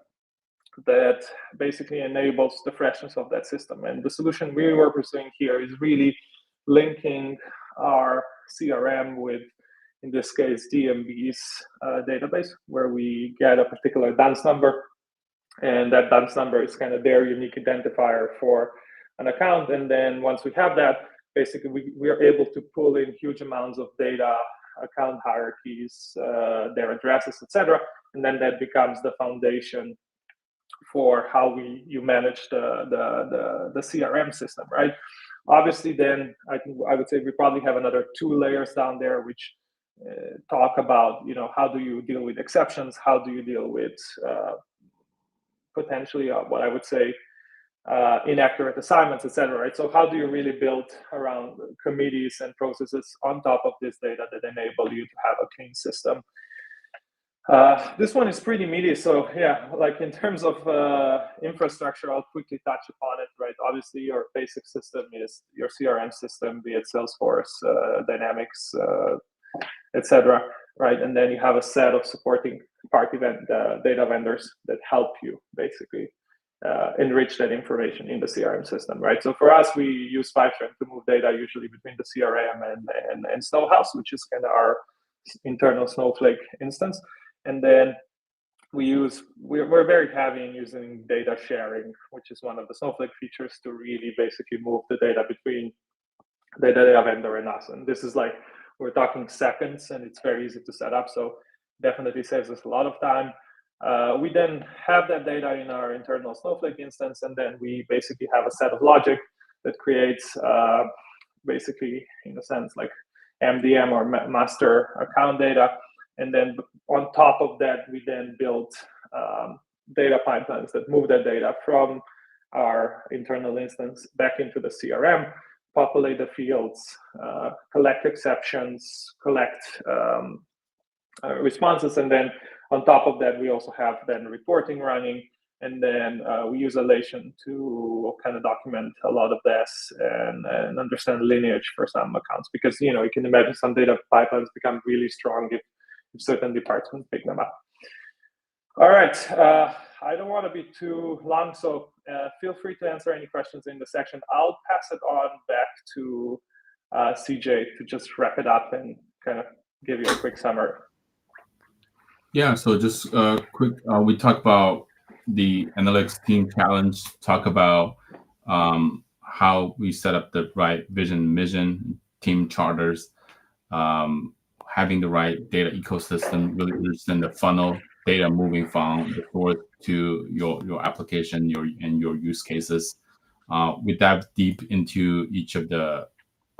that basically enables the freshness of that system. And the solution we were pursuing here is really linking our CRM with, in this case, DMB's database, where we get a particular DUNS number, and that DUNS number is kind of their unique identifier for an account. And then once we have that, basically we are able to pull in huge amounts of data, account hierarchies, their addresses, etc. And then that becomes the foundation for how you manage the CRM system, right? Obviously, then I would say we probably have another 2 layers down there, which talk about, how do you deal with exceptions? How do you deal with potentially what I would say inaccurate assignments, etc. Right? So how do you really build around committees and processes on top of this data that enable you to have a clean system? This one is pretty meaty. So yeah, like in terms of infrastructure, I'll quickly touch upon it, right? Obviously, your basic system is your CRM system, be it Salesforce, Dynamics, etc. Right? And then you have a set of supporting party data vendors that help you basically enrich that information in the CRM system, right? So for us, we use Fivetran to move data usually between the CRM and Snowhouse, which is kind of our internal Snowflake instance. And then we're very heavy in using data sharing, which is one of the Snowflake features to really basically move the data between the data vendor and us. And this is like, we're talking seconds, and it's very easy to set up. So definitely saves us a lot of time. We then have that data in our internal Snowflake instance, and then we basically have a set of logic that creates basically, in a sense, like MDM or master account data. And then on top of that, we then build data pipelines that move that data from our internal instance back into the CRM, populate the fields, collect exceptions, collect responses, and then on top of that, we also have then reporting running, and then we use Alation to kind of document a lot of this and understand lineage for some accounts, because you can imagine some data pipelines become really strong if certain departments pick them up. All right. I don't want to be too long, so feel free to answer any questions in the section. I'll pass it on back to CJ to just wrap it up and kind of give you a quick summary. Yeah, so just quick, we talked about the analytics team challenge, talk about how we set up the right vision, mission, team charters, having the right data ecosystem, really understand the funnel, data moving from the source to your application, your use cases. We dive deep into each of the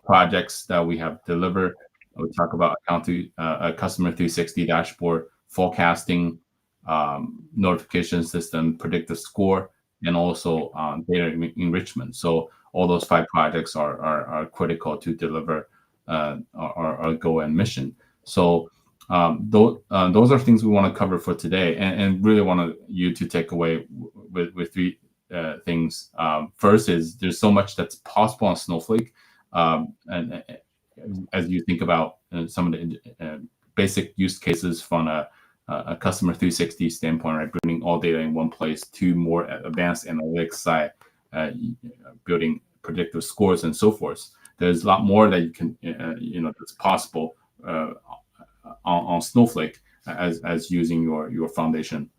projects that we have delivered. We talk about a customer 360 dashboard, forecasting, notification system, predictive score, and also data enrichment. So all those 5 projects are critical to deliver our goal and mission. So those are things we want to cover for today, and really want you to take away with 3 things. First is there's so much that's possible on Snowflake. And as you think about some of the basic use cases from a customer 360 standpoint, right, bringing all data in one place to more advanced analytics side, building predictive scores and so forth. There's a lot more that you can, that's possible on Snowflake as using your foundation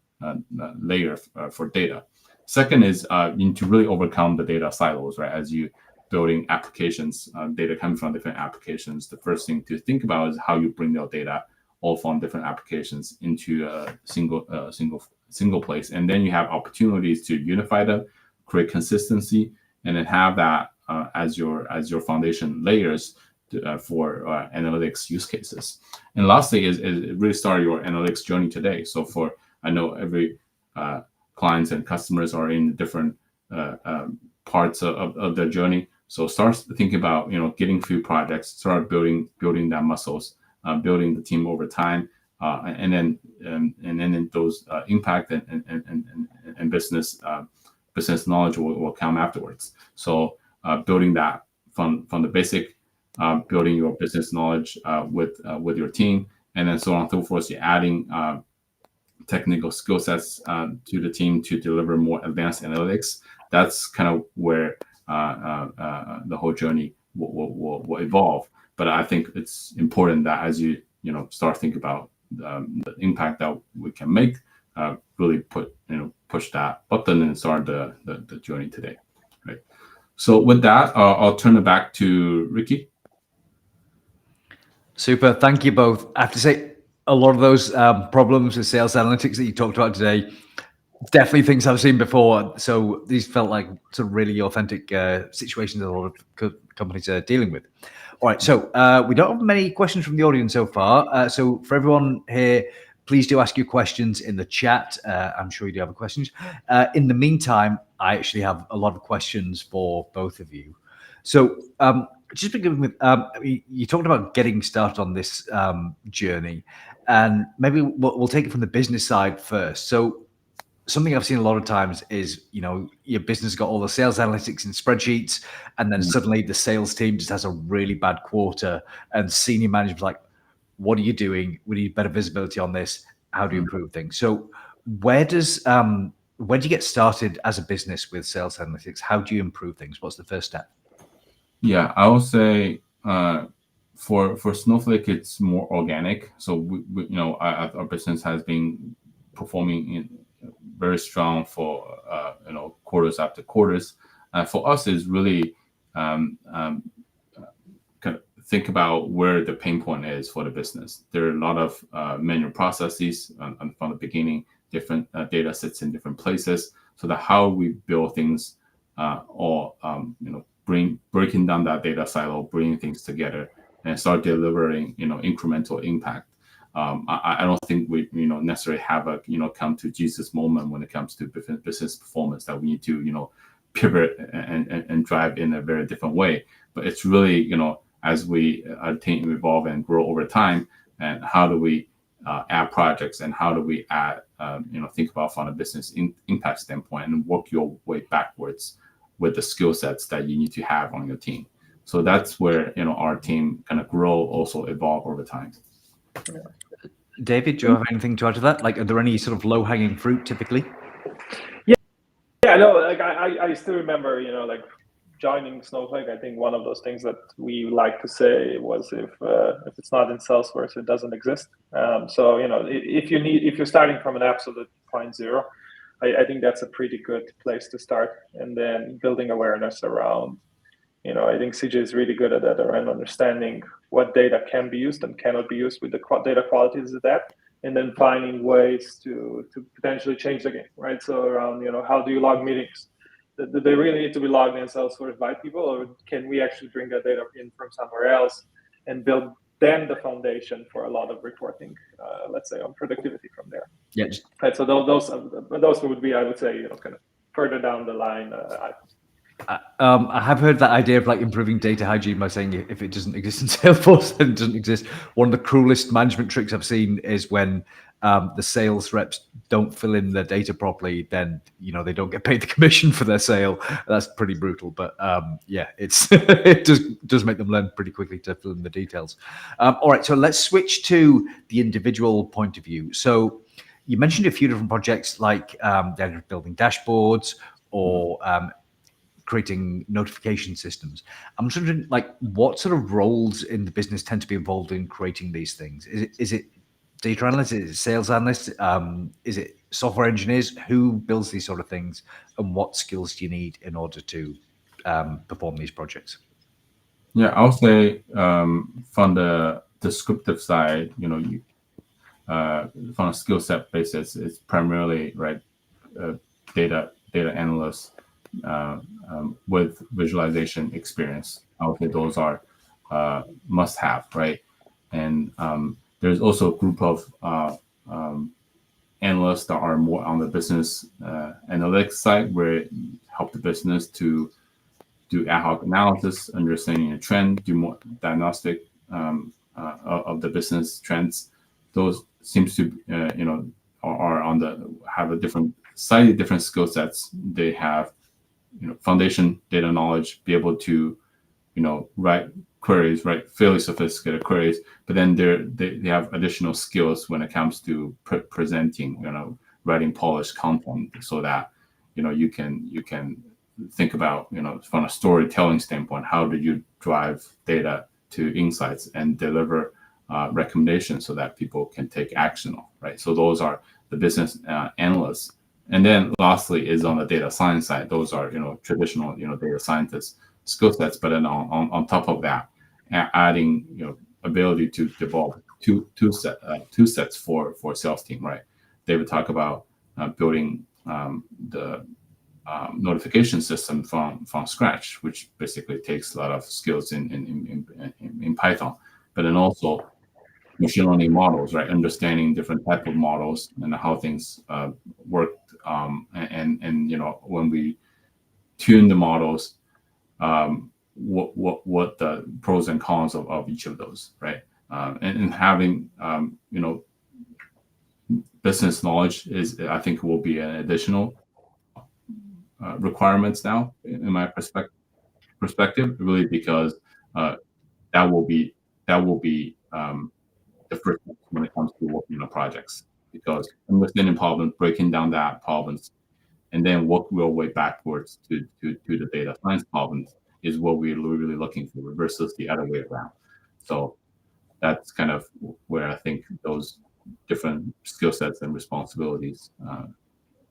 layer for data. Second is you need to really overcome the data silos, right? As you building applications, data coming from different applications. The first thing to think about is how you bring your data all from different applications into a single place, and then you have opportunities to unify them, create consistency, and then have that as your foundation layers for analytics use cases. And lastly is really start your analytics journey today. So I know every clients and customers are in different parts of their journey. So start thinking about getting few projects, start building that muscles, building the team over time, and then those impact and business knowledge will come afterwards. So building that from the basic, building your business knowledge with your team, and then so on and so forth. You're adding technical skill sets to the team to deliver more advanced analytics. That's kind of where the whole journey will evolve. But I think it's important that as you start thinking about the impact that we can make, really push that button and start the journey today, right? So with that, I'll turn it back to Ricky. Super, thank you both. I have to say, a lot of those problems with sales analytics that you talked about today, definitely things I've seen before. So these felt like some really authentic situations that a lot of companies are dealing with. All right, so we don't have many questions from the audience so far. So for everyone here, please do ask your questions in the chat. I'm sure you do have questions. In the meantime, I actually have a lot of questions for both of you. So just beginning with, you talked about getting started on this journey, and maybe we'll take it from the business side first. So something I've seen a lot of times is, your business got all the sales analytics in spreadsheets, and then suddenly the sales team just has a really bad quarter, and senior management's like, what are you doing? We need better visibility on this. How do you improve things? So where do you get started as a business with sales analytics? How do you improve things? What's the first step? Yeah, I would say for Snowflake, it's more organic. So our business has been performing very strong for quarters after quarters. For us, is really kind of think about where the pain point is for the business. There are a lot of manual processes from the beginning, different data sets in different places. So that how we build things, or breaking down that data silo, bringing things together, and start delivering incremental impact. I don't think we necessarily have a come to Jesus moment when it comes to business performance that we need to pivot and drive in a very different way. But it's really as our team evolve and grow over time, and how do we add projects, and how do we add think about from a business impact standpoint, and work your way backwards with the skill sets that you need to have on your team. So that's where our team kind of grow, also evolve over time. David, do you have anything to add to that? Like, are there any sort of low-hanging fruit typically? Yeah, no, like I still remember, like joining Snowflake. I think one of those things that we like to say was if it's not in Salesforce, it doesn't exist. So if you're starting from an absolute point zero, I think that's a pretty good place to start, and then building awareness around. I think CJ is really good at that, around understanding what data can be used and cannot be used with the data qualities of that, and then finding ways to potentially change the game, right? So around, how do you log meetings? Do they really need to be logged in Salesforce by people, or can we actually bring that data in from somewhere else and build then the foundation for a lot of reporting, let's say on productivity from there? Yeah. Right. So those would be, I would say, kind of further down the line items. I have heard that idea of like improving data hygiene by saying if it doesn't exist in Salesforce, then it doesn't exist. One of the cruelest management tricks I've seen is when the sales reps don't fill in their data properly, then they don't get paid the commission for their sale. That's pretty brutal, but yeah, it does make them learn pretty quickly to fill in the details. All right, so let's switch to the individual point of view. So you mentioned a few different projects like they're building dashboards or creating notification systems. I'm just wondering, like, what sort of roles in the business tend to be involved in creating these things? Is it data analysts? Is it sales analysts? Is it software engineers? Who builds these sort of things, and what skills do you need in order to perform these projects? Yeah, I'll say from the descriptive side, from a skill set basis, it's primarily data analysts with visualization experience. I would say those are must have, right? And there's also a group of analysts that are more on the business analytics side, where it help the business to do ad hoc analysis, understanding a trend, do more diagnostic of the business trends. Those seems to are on the have a different slightly different skill sets. They have foundation data knowledge, be able to write queries, write fairly sophisticated queries, but then they have additional skills when it comes to presenting, writing polished content, so that you can think about from a storytelling standpoint, how do you drive data to insights and deliver recommendations so that people can take action on, right? So those are the business analysts. And then lastly is on the data science side. Those are traditional data scientist skill sets, but then on top of that, adding ability to develop two sets for sales team, right? They would talk about building the notification system from scratch, which basically takes a lot of skills in Python, but then also machine learning models, right? Understanding different type of models and how things work, and when we tune the models, what the pros and cons of each of those, right? And having business knowledge I think will be an additional requirements now in my perspective, really, because that will be the first step when it comes to working on projects, because understanding problems, breaking down that problems, and then work your way backwards to the data science problems is what we're really looking for, versus the other way around. So that's kind of where I think those different skill sets and responsibilities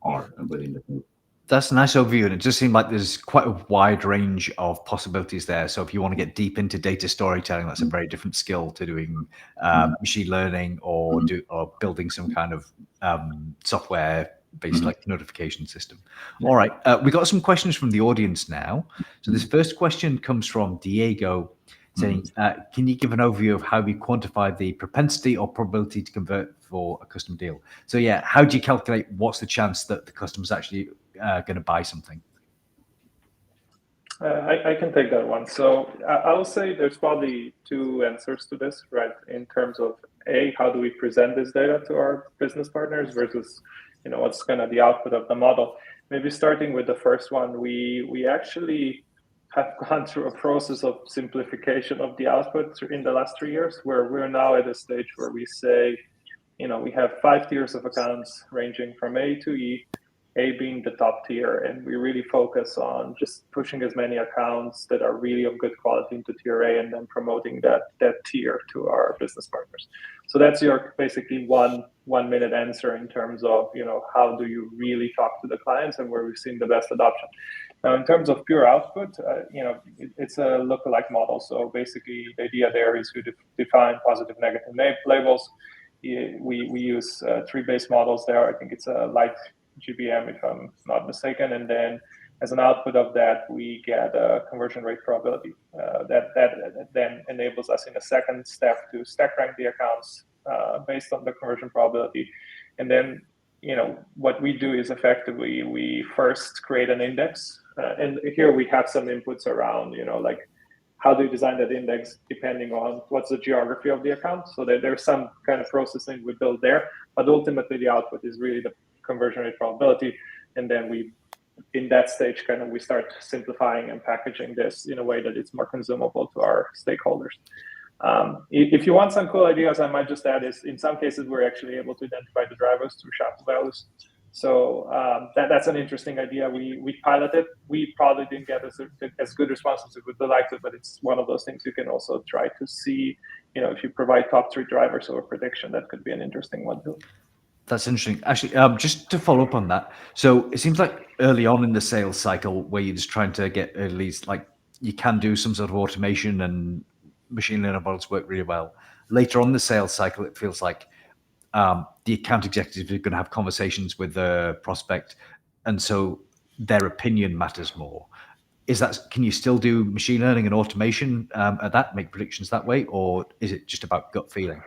are within the group. That's a nice overview, and it just seemed like there's quite a wide range of possibilities there. So if you want to get deep into data storytelling, that's a very different skill to doing machine learning or building some kind of software-based like notification system. All right, we got some questions from the audience now. So this first question comes from Diego, saying, can you give an overview of how you quantify the propensity or probability to convert for a custom deal? So yeah, how do you calculate what's the chance that the customer's actually going to buy something? I can take that one. So I will say there's probably two answers to this, right? In terms of how do we present this data to our business partners versus what's kind of the output of the model. Maybe starting with the first one, we actually have gone through a process of simplification of the output in the last 3 years, where we're now at a stage where we say, we have 5 tiers of accounts ranging from A to E, A being the top tier, and we really focus on just pushing as many accounts that are really of good quality into tier A, and then promoting that tier to our business partners. So that's your basically one minute answer in terms of how do you really talk to the clients and where we've seen the best adoption. Now, in terms of pure output, it's a lookalike model. So basically, the idea there is to define positive, negative labels. We use 3 base models there. I think it's a light GBM, if I'm not mistaken, and then as an output of that, we get a conversion rate probability that then enables us in a second step to stack rank the accounts based on the conversion probability. And then, what we do is effectively we first create an index, and here we have some inputs around, like how do you design that index depending on what's the geography of the account. So that there's some kind of processing we build there, but ultimately the output is really the conversion rate probability. And then in that stage, we start simplifying and packaging this in a way that it's more consumable to our stakeholders. If you want some cool ideas, I might just add is in some cases, we're actually able to identify the drivers through shadow values. So that's an interesting idea. We piloted. We probably didn't get as good responses as we would like to, but it's one of those things you can also try to see, if you provide top 3 drivers or prediction, that could be an interesting one too. That's interesting. Actually, just to follow up on that. So it seems like early on in the sales cycle where you're just trying to get at least like you can do some sort of automation and machine learning models work really well. Later on in the sales cycle, it feels like the account executive is going to have conversations with the prospect. And so their opinion matters more. Can you still do machine learning and automation at that, make predictions that way? Or is it just about gut feeling?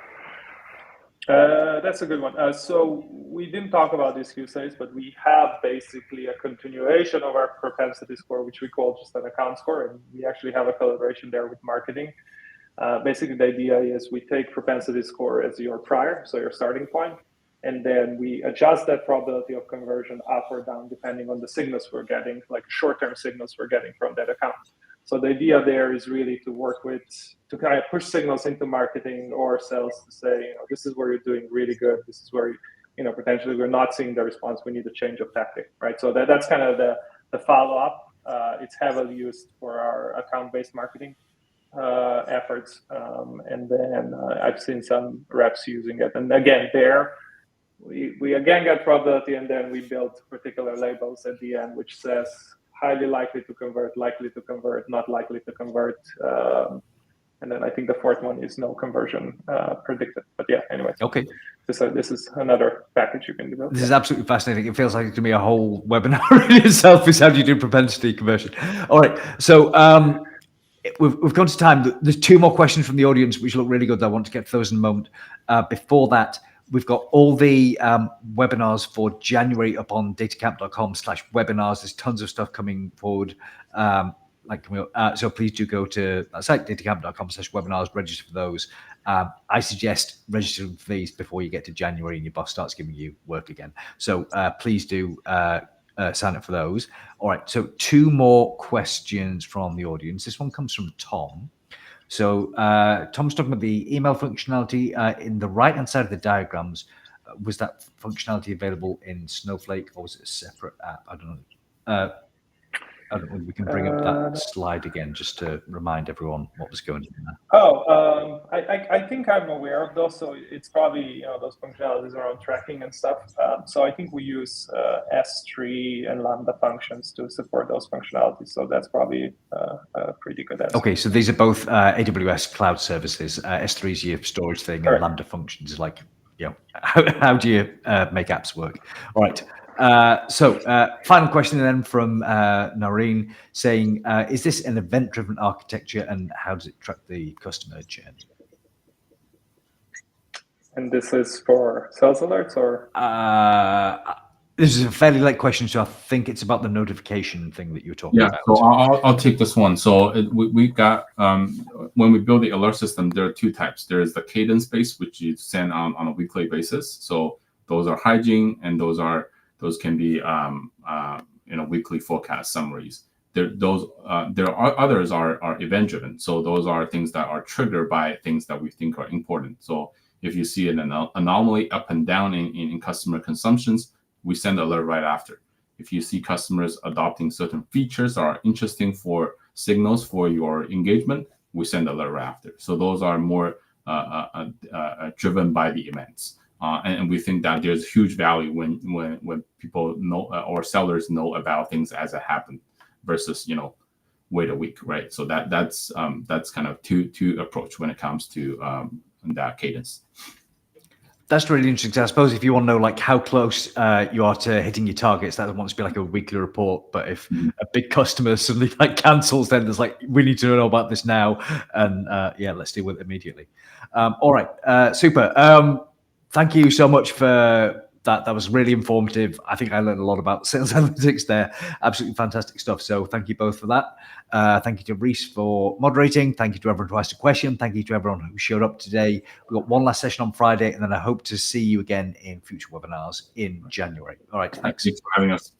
That's a good one. So we didn't talk about this use case, but we have basically a continuation of our propensity score, which we call just an account score. And we actually have a collaboration there with marketing. Basically, the idea is we take propensity score as your prior, so your starting point, and then we adjust that probability of conversion up or down depending on the signals we're getting, like short-term signals we're getting from that account. So the idea there is really to kind of push signals into marketing or sales to say, this is where you're doing really good. This is where, potentially we're not seeing the response. We need a change of tactic, right? So that's kind of the follow-up. It's heavily used for our account-based marketing efforts. And then I've seen some reps using it. And again, there, we again get probability, and then we build particular labels at the end, which says, highly likely to convert, likely to convert, not likely to convert. And then I think the 4th one is no conversion predicted. But yeah, anyway. Okay. This is another package you can develop. This is absolutely fascinating. It feels like it can be a whole webinar in itself is how do you do propensity conversion. All right. So we've gone to time. There's 2 more questions from the audience, which look really good. I want to get to those in a moment. Before that, we've got all the webinars for January up on datacamp.com/webinars. There's tons of stuff coming forward. So please do go to that site, datacamp.com/webinars, register for those. I suggest registering for these before you get to January and your boss starts giving you work again. So please do sign up for those. All right. So 2 more questions from the audience. This one comes from Tom. So Tom's talking about the email functionality in the right-hand side of the diagrams. Was that functionality available in Snowflake or was it a separate app? I don't know. I don't know if we can bring up that slide again just to remind everyone what was going on there. I think I'm aware of those. So it's probably those functionalities around tracking and stuff. So I think we use S3 and Lambda functions to support those functionalities. So that's probably a pretty good answer. Okay, so these are both AWS cloud services. S3 is your storage thing, and Lambda functions is like, how do you make apps work? All right. So final question then from Noreen saying, is this an event-driven architecture and how does it track the customer journey? And this is for sales alerts or? This is a fairly late question, so I think it's about the notification thing that you were talking about. So I'll take this one. So we got, when we build the alert system, there are 2 types. There is the cadence-based, which you send on a weekly basis. So those are hygiene, and those can be weekly forecast summaries. There are others are event driven. So those are things that are triggered by things that we think are important. So If you see an anomaly up and down in customer consumptions, we send an alert right after. If you see customers adopting certain features that are interesting for signals for your engagement, we send an alert right after. So those are more driven by the events. And we think that there's huge value when people know or sellers know about things as it happen versus, wait a week, right? So that's kind of two approach when it comes to that cadence. That's really interesting. So I suppose if you want to know like how close you are to hitting your targets, that wants to be like a weekly report. But if a big customer suddenly like cancels, then there's like, we need to know about this now. And yeah, let's deal with it immediately. All right, super. Thank you so much for that. That was really informative. I think I learned a lot about sales analytics there. Absolutely fantastic stuff. So thank you both for that. Thank you to Reese for moderating. Thank you to everyone who asked a question. Thank you to everyone who showed up today. We've got one last session on Friday, and then I hope to see you again in future webinars in January. All right, thanks. Thanks for having us.